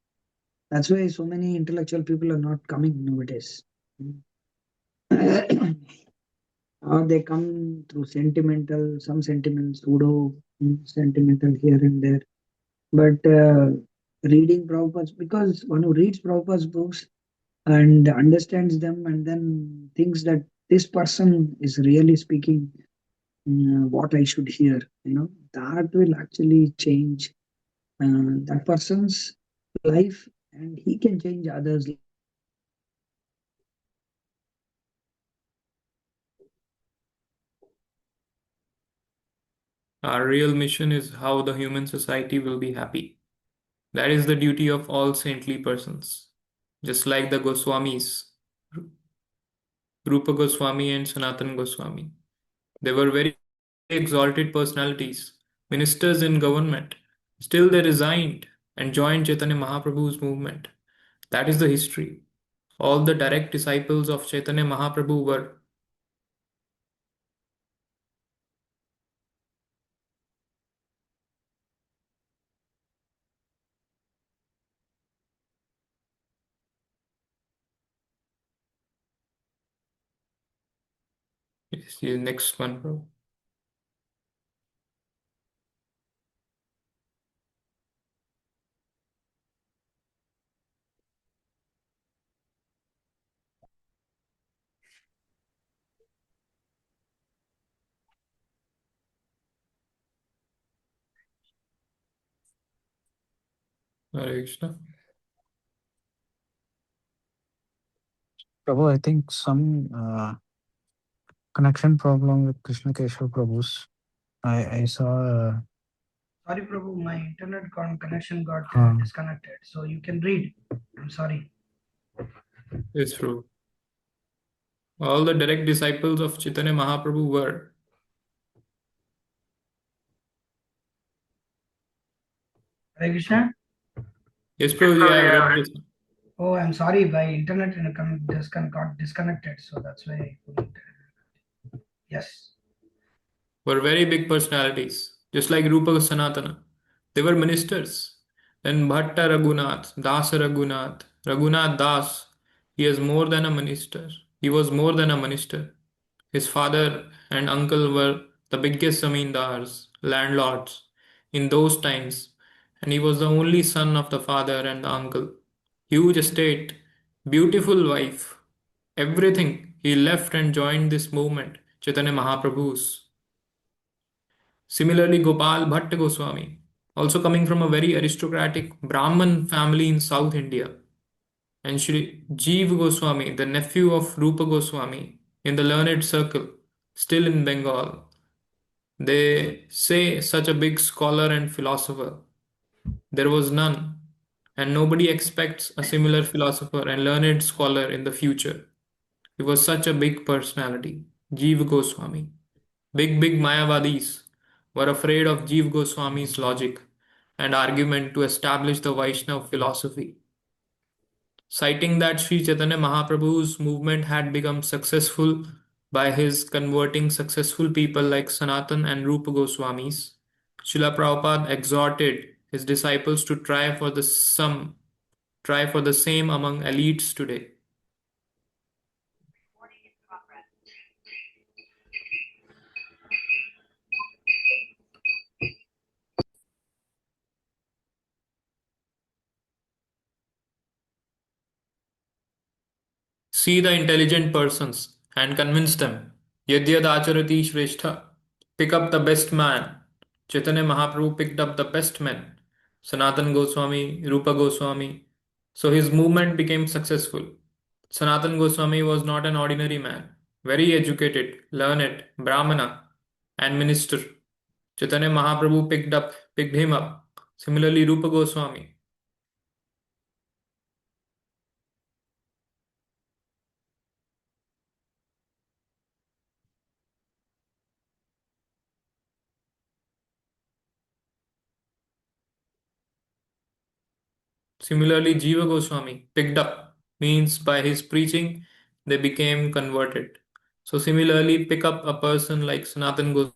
That's why so many intellectual people are not coming nowadays. Or they come through sentimental, some sentimental, pseudo sentimental here and there. But reading Prabhupada's, because one who reads Prabhupada's books and understands them and then thinks that this person is really speaking what I should hear, that will actually change that person's life and he can change others. Our real mission is how the human society will be happy. That is the duty of all saintly persons. Just like the Goswamis, Rupa Goswami and Sanatan Goswami. They were very exalted personalities, ministers in government. Still, they resigned and joined Chaitanya Mahaprabhu's movement. That is the history. All the direct disciples of Chaitanya Mahaprabhu were. Yes, the next one, bro. Hare Krishna. Prabhu, I think some connection problem with Krishna Keshav Prabhu's. I saw. Sorry, Prabhu, my internet connection got Uh, disconnected. So you can read. I'm sorry. It's true. All the direct disciples of Chaitanya Mahaprabhu were. Hare Krishna. Yes, Prabhuji, I have read this. Oh, I'm sorry. My internet got disconnected. So that's why I couldn't. Yes. Were very big personalities, just like Rupa Sanatana. They were ministers. Then Bhatta Raghunath, Dasa Raghunath, Raghunath Das, he is more than a minister. He was more than a minister. His father and uncle were the biggest zamindars, landlords, in those times, and he was the only son of the father and the uncle. Huge estate, beautiful wife, everything. He left and joined this movement, Chaitanya Mahaprabhu's. Similarly, Gopal Bhatta Goswami, also coming from a very aristocratic Brahman family in South India, and Shri Jeev Goswami, the nephew of Rupa Goswami, in the learned circle, still in Bengal. They say such a big scholar and philosopher. There was none, and nobody expects a similar philosopher and learned scholar in the future. He was such a big personality, Jeev Goswami. Big Mayavadis were afraid of Jeev Goswami's logic and argument to establish the Vaishnava philosophy, citing that Sri Chaitanya Mahaprabhu's movement had become successful by his converting successful people like Sanatan and Rupa Goswamis. Srila Prabhupada exhorted his disciples to try for the same among elites today. See the intelligent persons and convince them. Yadyad acharati shrestha. Pick up the best man. Chaitanya Mahaprabhu picked up the best men. Sanatan Goswami, Rupa Goswami. So his movement became successful. Sanatan Goswami was not an ordinary man. Very educated, learned, Brahmana, and minister. Chaitanya Mahaprabhu picked him up. Similarly, Rupa Goswami. Similarly, Jiva Goswami picked up means by his preaching they became converted. So similarly, pick up a person like Sanatan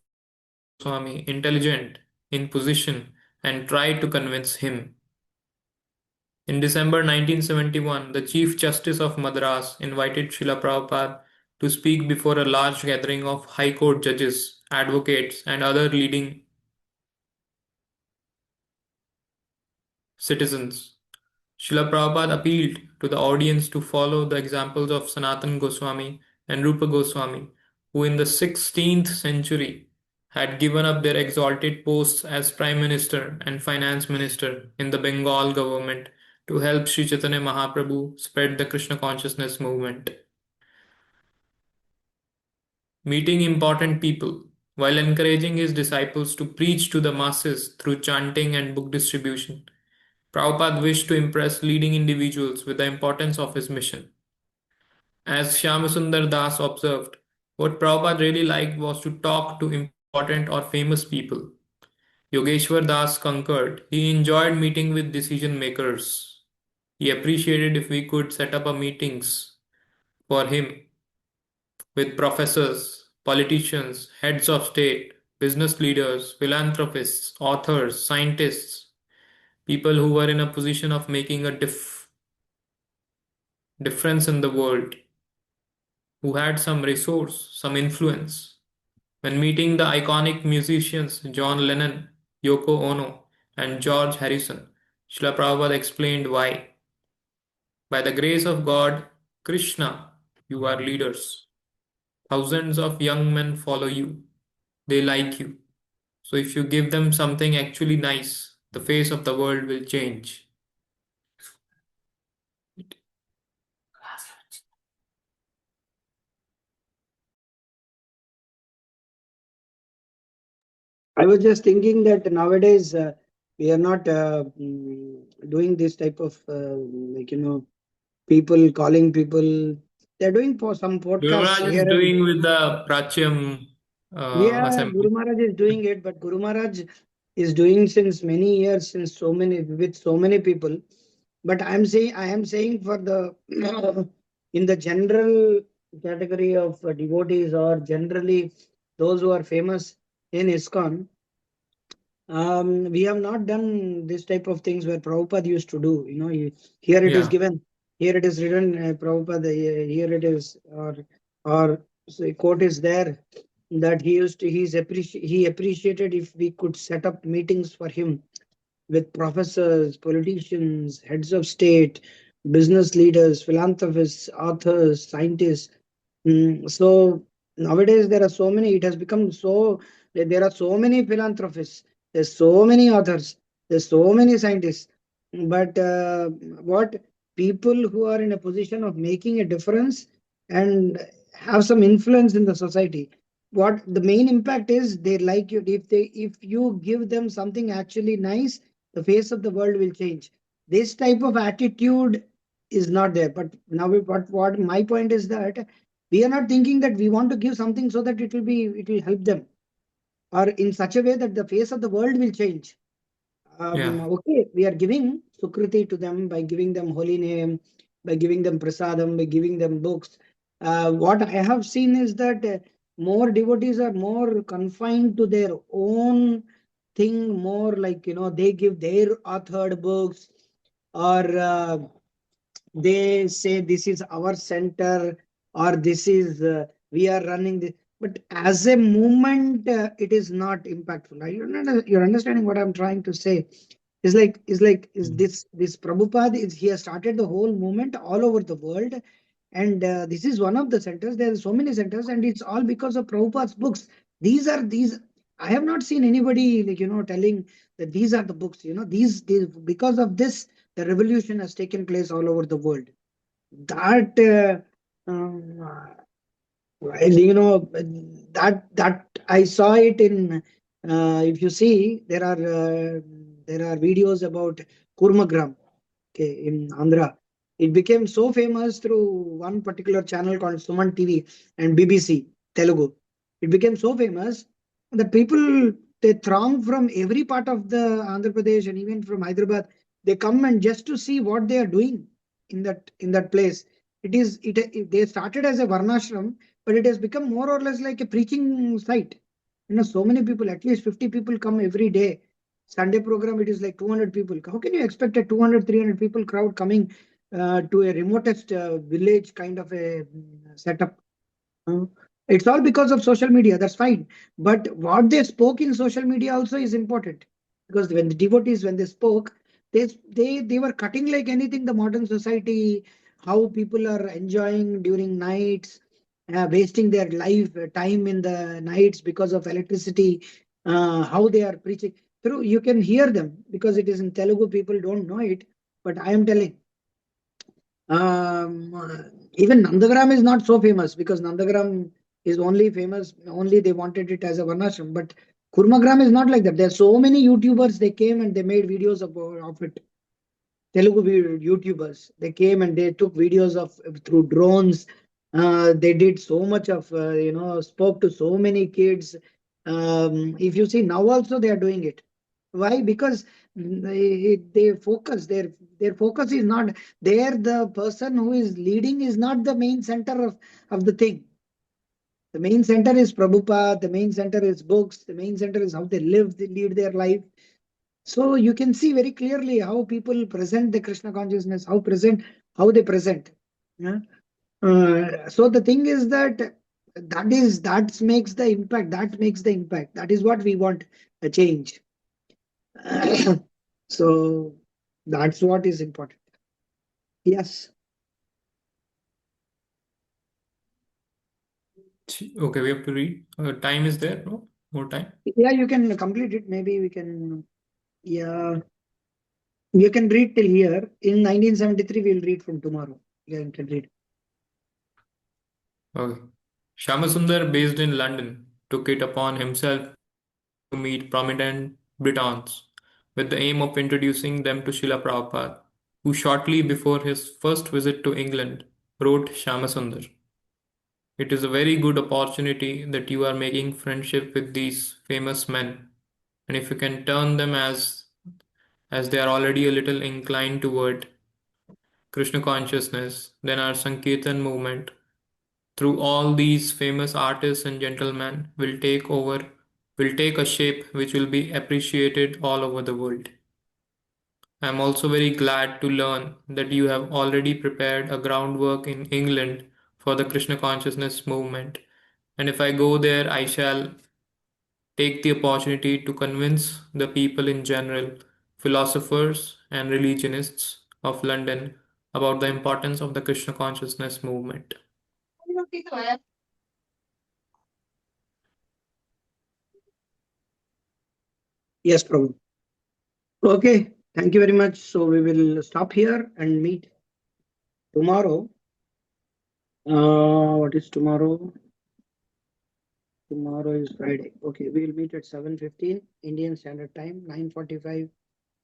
Goswami, intelligent, in position, and try to convince him. In December 1971, the Chief Justice of Madras invited Srila Prabhupada to speak before a large gathering of High Court judges, advocates, and other leading citizens. Srila Prabhupada appealed to the audience to follow the examples of Sanatan Goswami and Rupa Goswami, who in the 16th century had given up their exalted posts as Prime Minister and Finance Minister in the Bengal government to help Sri Chaitanya Mahaprabhu spread the Krishna consciousness movement. Meeting important people while encouraging his disciples to preach to the masses through chanting and book distribution. Prabhupada wished to impress leading individuals with the importance of his mission. As Shyamasundar Das observed, what Prabhupada really liked was to talk to important or famous people. Yogeshwar Das concurred. He enjoyed meeting with decision makers. He appreciated if we could set up a meetings for him with professors, politicians, heads of state, business leaders, philanthropists, authors, scientists, people who were in a position of making a difference in the world, who had some resource, some influence. When meeting the iconic musicians John Lennon, Yoko Ono, and George Harrison, Srila Prabhupada explained why. By the grace of God, Krishna, you are leaders. Thousands of young men follow you. They like you. So if you give them something actually nice, the face of the world will change. I was just thinking that nowadays we are not doing this type of like people calling people. They're doing for some Guru podcasts Maharaj is here and doing with the Pratyam yeah, Guru assembly. Maharaj is doing it, but Guru Maharaj is doing since many years, since so many with so many people. But I am saying for the in the general category of devotees or generally those who are famous in ISKCON, we have not done this type of things where Prabhupada used to do. Here it is Yeah. given, here it is written, Prabhupada, here it is, or say, quote is there that he appreciated if we could set up meetings for him with professors, politicians, heads of state, business leaders, philanthropists, authors, scientists. So nowadays there are so many, it has become so, there are so many philanthropists, there's so many authors, there's so many scientists. But what people who are in a position of making a difference and have some influence in the society, what the main impact is, they like you. If you give them something actually nice, the face of the world will change. This type of attitude is not there. But now, what my point is that we are not thinking that we want to give something so that it will help them or in such a way that the face of the world will change. Yeah. Okay, we are giving Sukriti to them by giving them holy name, by giving them prasadam, by giving them books. What I have seen is that more devotees are more confined to their own thing, more like, they give their authored books or they say this is our center or this is we are running this, but as a movement it is not impactful. You're understanding what I'm trying to say. Is this Prabhupada is he has started the whole movement all over the world, and this is one of the centers. There are so many centers, and it's all because of Prabhupada's books. These I have not seen anybody like telling that these are the books. These because of this the revolution has taken place all over the world. That you know that I saw it in. If you see, there are videos about Kurmagram, okay, in Andhra. It became so famous through one particular channel called Suman TV and BBC Telugu. It became so famous that people they throng from every part of the Andhra Pradesh and even from Hyderabad. They come and just to see what they are doing in that place. They started as a varnashram, but it has become more or less like a preaching site. So many people, at least 50 people come every day. Sunday program, it is like 200 people. How can you expect a 200, 300 people crowd coming to a remotest village kind of a setup? Uh, it's all because of social media. That's fine. But what they spoke in social media also is important, because when the devotees, when they spoke, they were cutting like anything the modern society, how people are enjoying during nights, wasting their life time in the nights because of electricity, how they are preaching. Through you can hear them because it is in Telugu. People don't know it, but I am telling. Even Nandagram is not so famous because Nandagram is only famous, only they wanted it as a Varnashram. But Kurmagram is not like that. There are so many YouTubers, they came and they made videos of it. Telugu YouTubers, they came and they took videos of through drones. They did so much of, spoke to so many kids. If you see now also they are doing it. Why? Because they focus, their focus is not there. The person who is leading is not the main center of the thing. The main center is Prabhupada, the main center is books, the main center is how they lead their life. So you can see very clearly how people present the Krishna consciousness, how they present. Yeah. So the thing is that makes the impact. That makes the impact. That is what we want, a change. So that's what is important. Yes. Okay, we have to read. Time is there, no? More time. Yeah, you can complete it. Maybe we can. Yeah, you can read till here. In 1973, we'll read from tomorrow. Yeah, you can read. Okay. Shamasundar, based in London, took it upon himself meet prominent Britons with the aim of introducing them to Srila Prabhupada, who shortly before his first visit to England wrote Shyamasundar. It is a very good opportunity that you are making friendship with these famous men, and if you can turn them as they are already a little inclined toward Krishna consciousness, then our Sankirtan movement, through all these famous artists and gentlemen, will take a shape which will be appreciated all over the world. I am also very glad to learn that you have already prepared a groundwork in England for the Krishna consciousness movement, and if I go there, I shall take the opportunity to convince the people in general, philosophers and religionists of London about the importance of the Krishna consciousness movement. Yes, Prabhu. Okay, thank you very much. So we will stop here and meet tomorrow. What is tomorrow? Tomorrow is Friday. Okay, we will meet at 7:15 Indian Standard Time, 9:45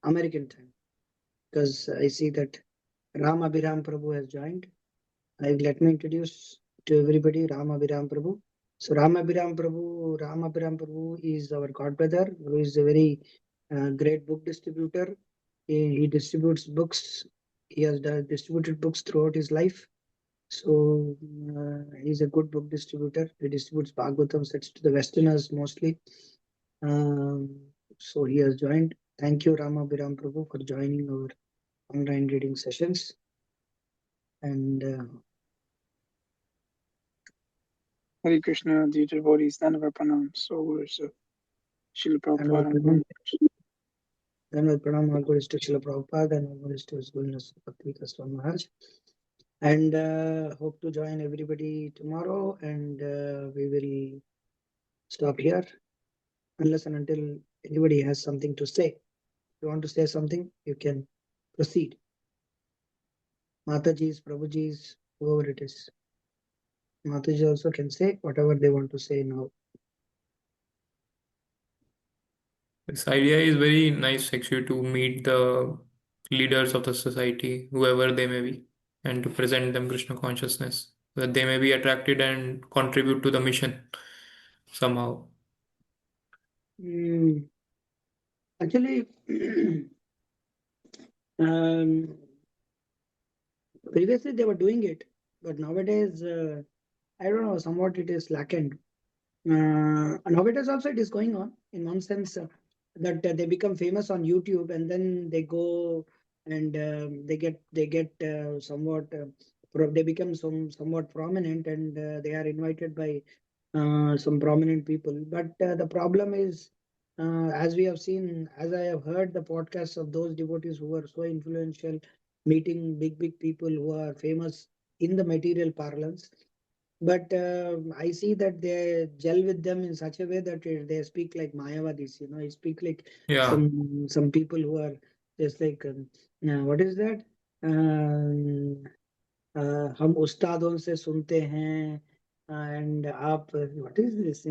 American time. Because I see that Ram Abhiram Prabhu has joined. Let me introduce to everybody Ram Abhiram Prabhu. So Ram Abhiram Prabhu is our godbrother, who is a very great book distributor. He distributes books. He has distributed books throughout his life. So he's a good book distributor. He distributes Bhagavatam sets to the Westerners mostly. So he has joined. Thank you, Ram Abhiram Prabhu, for joining our online reading sessions. And Hare Krishna, dear devotees, Dhanava Pranam. So words of Srila Prabhupada. Dhanavad Pranam, all glories to Srila Prabhupada and all glories to His Holiness Bhakti Swami Maharaj. And hope to join everybody tomorrow, and we will stop here unless and until anybody has something to say. If you want to say something, you can proceed. Mataji's, Prabhuji's, whoever it is. Mataji also can say whatever they want to say now. This idea is very nice actually to meet the leaders of the society, whoever they may be, and to present them Krishna consciousness, so that they may be attracted and contribute to the mission somehow. Actually, previously they were doing it, but nowadays, I don't know, somewhat it is slackened. Nowadays also it is going on in one sense that they become famous on YouTube, and then they go and they get somewhat they become somewhat prominent, and they are invited by some prominent people. But the problem is, as we have seen, as I have heard the podcasts of those devotees who are so influential, meeting big people who are famous in the material parlance. But I see that they gel with them in such a way that they speak like Mayavadis. I speak like Yeah, some people who are just like what is that? हम उस्तादों से सुनते हैं and आप what is this?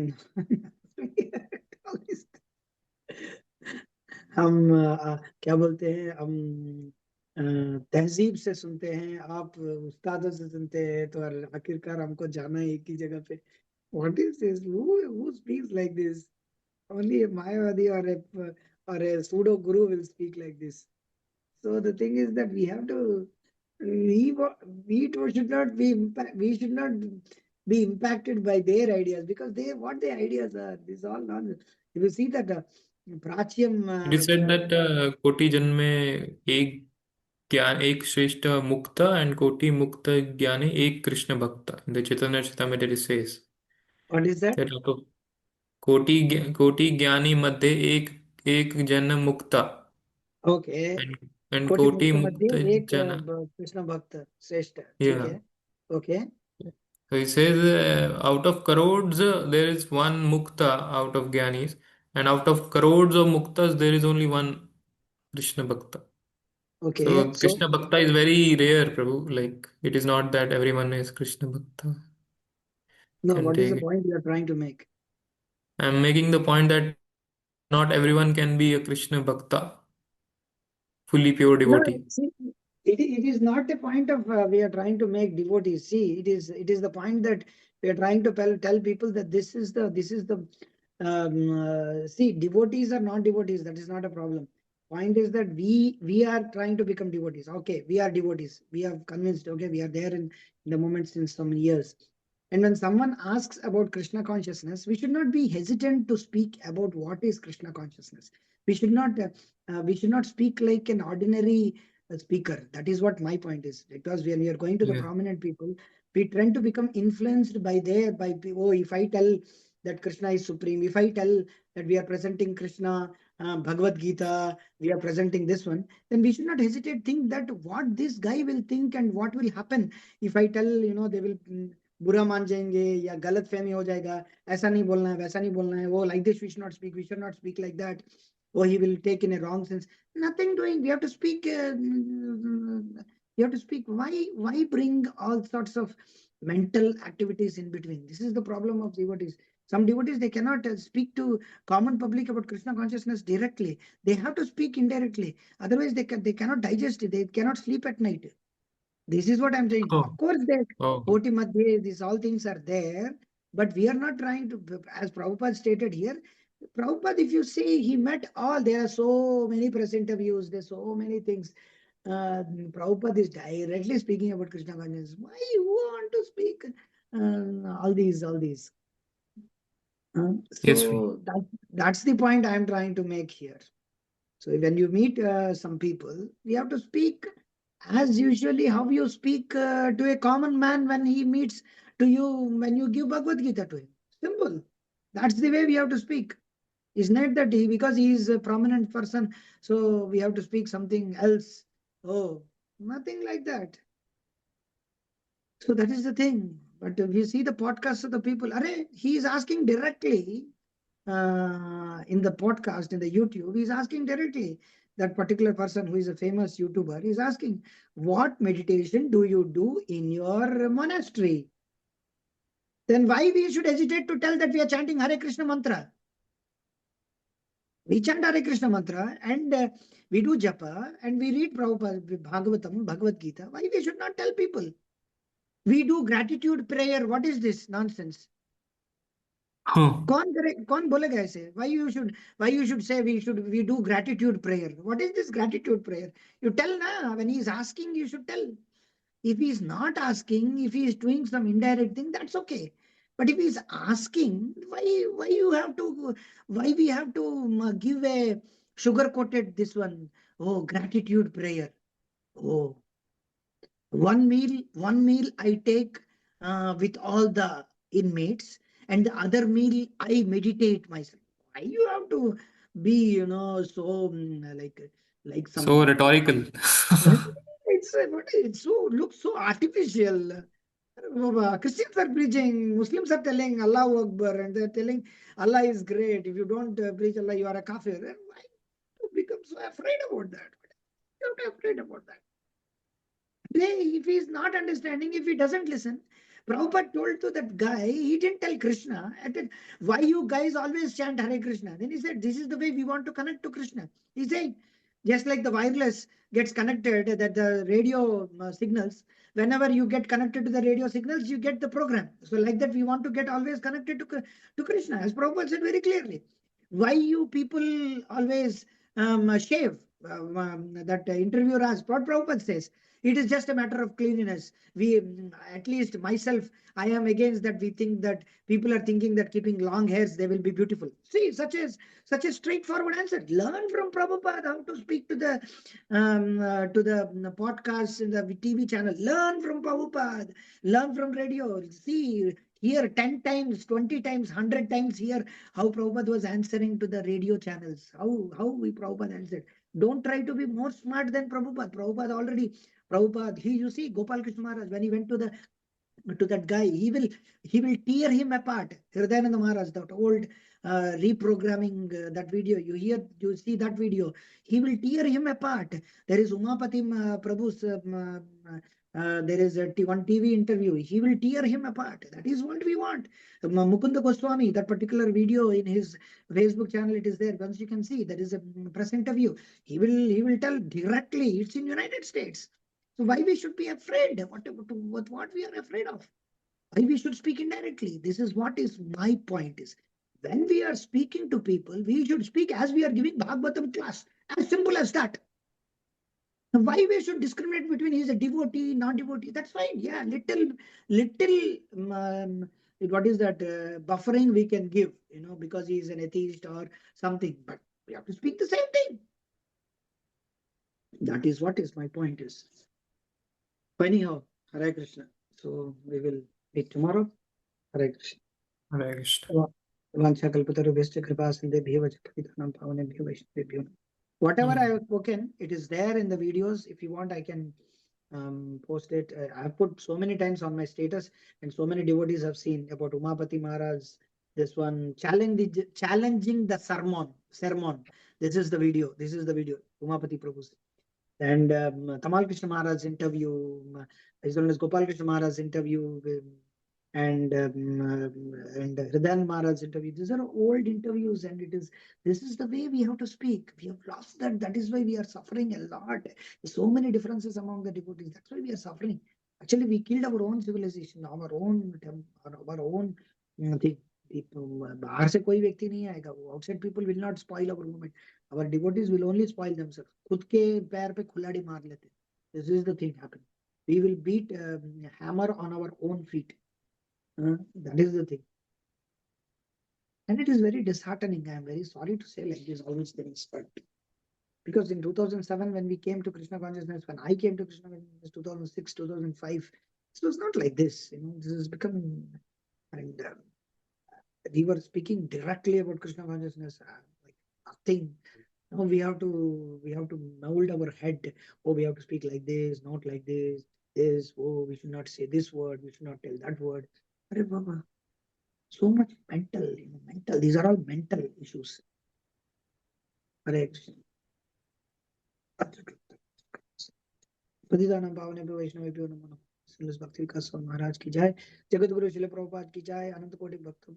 हम क्या बोलते हैं हम तहजीब से सुनते हैं, आप उस्तादों से सुनते हैं, तो आखिरकार हमको जाना है एक ही जगह पे. What is this? Who speaks like this? Only a Mayavadi or a pseudo guru will speak like this. So the thing is that we have to we too should not be we should not be impacted by their ideas, because what their ideas are. This is all nonsense. If you see that Pracyam it is said that कोटि जन्म में एक श्रेष्ठ मुक्त and कोटि मुक्त ज्ञानी एक कृष्ण भक्त. In the Chaitanya Charitamrita it says what is that? that out of कोटि ज्ञानी मध्य एक जन मुक्ता Okay. and कोटि कोटि मुक्त मुक्त मध्ये एक जन. कृष्ण भक्त श्रेष्ठ. ठीक Yeah. है. Okay. So he says out of crores there is one mukta out of Gyanis, and out of crores of muktas there is only one Krishna Bhakta. Okay. So So Krishna Bhakta is very rare, Prabhu. Like it is not that everyone is Krishna Bhakta. no, Can what is the take it. point you are trying to make? I'm making the point that Not everyone can be a Krishna Bhakta, fully pure No, devotee. see, it is not the point of we are trying to make devotees. See, it is the point that we are trying to tell people that this is the see, devotees are not devotees. That is not a problem. Point is that we are trying to become devotees. Okay, we are devotees. We have convinced. Okay, we are there in the moment since so many years. And when someone asks about Krishna consciousness, we should not be hesitant to speak about what is Krishna consciousness. We should not speak like an ordinary speaker. That is what my point is. Because when we are going to the Yeah. prominent people, we tend to become influenced oh, if I tell that Krishna is supreme, if I tell that we are presenting Krishna, Bhagavad Gita, we are presenting this one, then we should not hesitate think that what this guy will think and what will happen if I tell, they will बुरा मान जाएंगे या गलत फहमी हो जाएगा, ऐसा नहीं बोलना है, वैसा नहीं बोलना है, वो like this we should not speak like that, or he will take in a wrong sense. Nothing doing. We have to speak. You have to speak. Why bring all sorts of mental activities in between? This is the problem of devotees. Some devotees, they cannot speak to common public about Krishna consciousness directly. They have to speak indirectly. Otherwise, they cannot digest it. They cannot sleep at night. This is what I'm saying. Oh. Of course, there, Oh. Koti Madhya, these all things are there, but we are not trying to, as Prabhupada stated here, Prabhupada, if you see, he met all, there are so many press interviews, there's so many things. Prabhupada is directly speaking about Krishna consciousness. Why you want to speak all these? Yes, So that's the point I'm trying to make here. So when you meet some people, we have to speak as usually how you speak to a common man when he meets to you, when you give Bhagavad Gita to him. Simple. That's the way we have to speak. It's not that because he is a prominent person, so we have to speak something else. Oh, nothing like that. So that is the thing. But if you see the podcast of the people, he is asking directly in the podcast, in the YouTube, he's asking directly. That particular person who is a famous YouTuber is asking, what meditation do you do in your monastery? Then why we should hesitate to tell that we are chanting Hare Krishna mantra? We chant Hare Krishna mantra and we do japa and we read Prabhupada, Bhagavatam, Bhagavad Gita. Why we should not tell people? We do gratitude prayer. What is this nonsense? Huh. कौन बोलेगा ऐसे? Why you should say we do gratitude prayer? What is this gratitude prayer? You tell na, when he is asking, you should tell. If he is not asking, if he is doing some indirect thing, that's okay. But if he is asking, why we have to give a sugar coated this one? Oh, gratitude prayer. Oh, one meal I take with all the inmates, and the other meal I meditate myself. Why you have to be, so like So some. rhetorical. It's so looks so artificial. Christians are preaching, Muslims are telling Allah Akbar, and they're telling Allah is great. If you don't preach Allah, you are a kafir. And why to become so afraid about that? You have to afraid about that. If he is not understanding, if he doesn't listen, Prabhupada told to that guy, he didn't tell Krishna, why you guys always chant Hare Krishna? Then he said, this is the way we want to connect to Krishna. He said, just like the wireless gets connected, that the radio signals, whenever you get connected to the radio signals, you get the program. So like that, we want to get always connected to Krishna, as Prabhupada said very clearly. Why you people always shave? That interviewer asked, what Prabhupada says. It is just a matter of cleanliness. At least myself, I am against that. We think that people are thinking that keeping long hairs, they will be beautiful. See, such a straightforward answer. Learn from Prabhupada how to speak to the podcasts in the TV channel. Learn from Prabhupada. Learn from radio. See, here 10 times, 20 times, 100 times here, how Prabhupada was answering to the radio channels. How we Prabhupada answered. Don't try to be more smart than Prabhupada. You see, Gopal Krishna Maharaj, when he went to that guy, he will tear him apart. Hridayananda Maharaj, that old reprogramming that video. You see that video. He will tear him apart. There is Umapati Prabhu's There is one TV interview. He will tear him apart. That is what we want. Mukunda Goswami, that particular video in his Facebook channel, it is there. Once you can see, there is a press interview. He will tell directly. It's in United States. So why we should be afraid? What we are afraid of? Why we should speak indirectly? This is what is my point is. When we are speaking to people, we should speak as we are giving Bhagavatam class. As simple as that. Why we should discriminate between he's a devotee, non-devotee? That's fine. Yeah, little what is that buffering we can give, because he is an atheist or something. But we have to speak the same thing. That is what is my point is. Anyhow, Hare Krishna. So we will meet tomorrow. Hare Krishna. Hare Krishna. Vanchakalpatarubhyascha kripasindebhyo vajapatitanam pavanebhyo vaishnavebhyo. Whatever I have spoken, it is there in the videos. If you want, I can post it. I have put so many times on my status, and so many devotees have seen about Umapati Maharaj. This one challenging the sermon. This is the video. Umapati Prabhu's. And Tamal Krishna Maharaj's interview, as well as Gopal Krishna Maharaj's interview, and Hridayan Maharaj's interview. These are old interviews, and this is the way we have to speak. We have lost that. That is why we are suffering a lot. There's so many differences among the devotees. That's why we are suffering. Actually, we killed our own civilization, our own thing. बाहर से कोई व्यक्ति नहीं आएगा. Outside people will not spoil our movement. Our devotees will only spoil themselves. खुद के पैर पे कुल्हाड़ी मार लेते. This is the thing happening. We will beat hammer on our own feet. That is the thing. And it is very disheartening. I am very sorry to say like this, all these things. But because in 2007, when we came to Krishna consciousness, when I came to Krishna consciousness, 2006, 2005, this was not like this. This is becoming, and we were speaking directly about Krishna consciousness, like nothing. Now we have to mold our head. Oh, we have to speak like this, not like this. This. Oh, we should not say this word. We should not tell that word. Hare Baba. So much mental, mental. These are all mental issues. Hare Krishna. पतितानां पावनेभ्यो वैष्णवेभ्यो नमो नमः. श्रील भक्ति विकास स्वामी महाराज की जय. जगत गुरु श्रील प्रभुपाद की जय. अनंत कोटि भक्त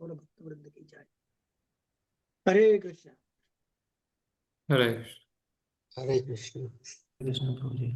और भक्त वृंद की जय. हरे Krishna. Hare Krishna. Hare Krishna. Krishna Prabhuji.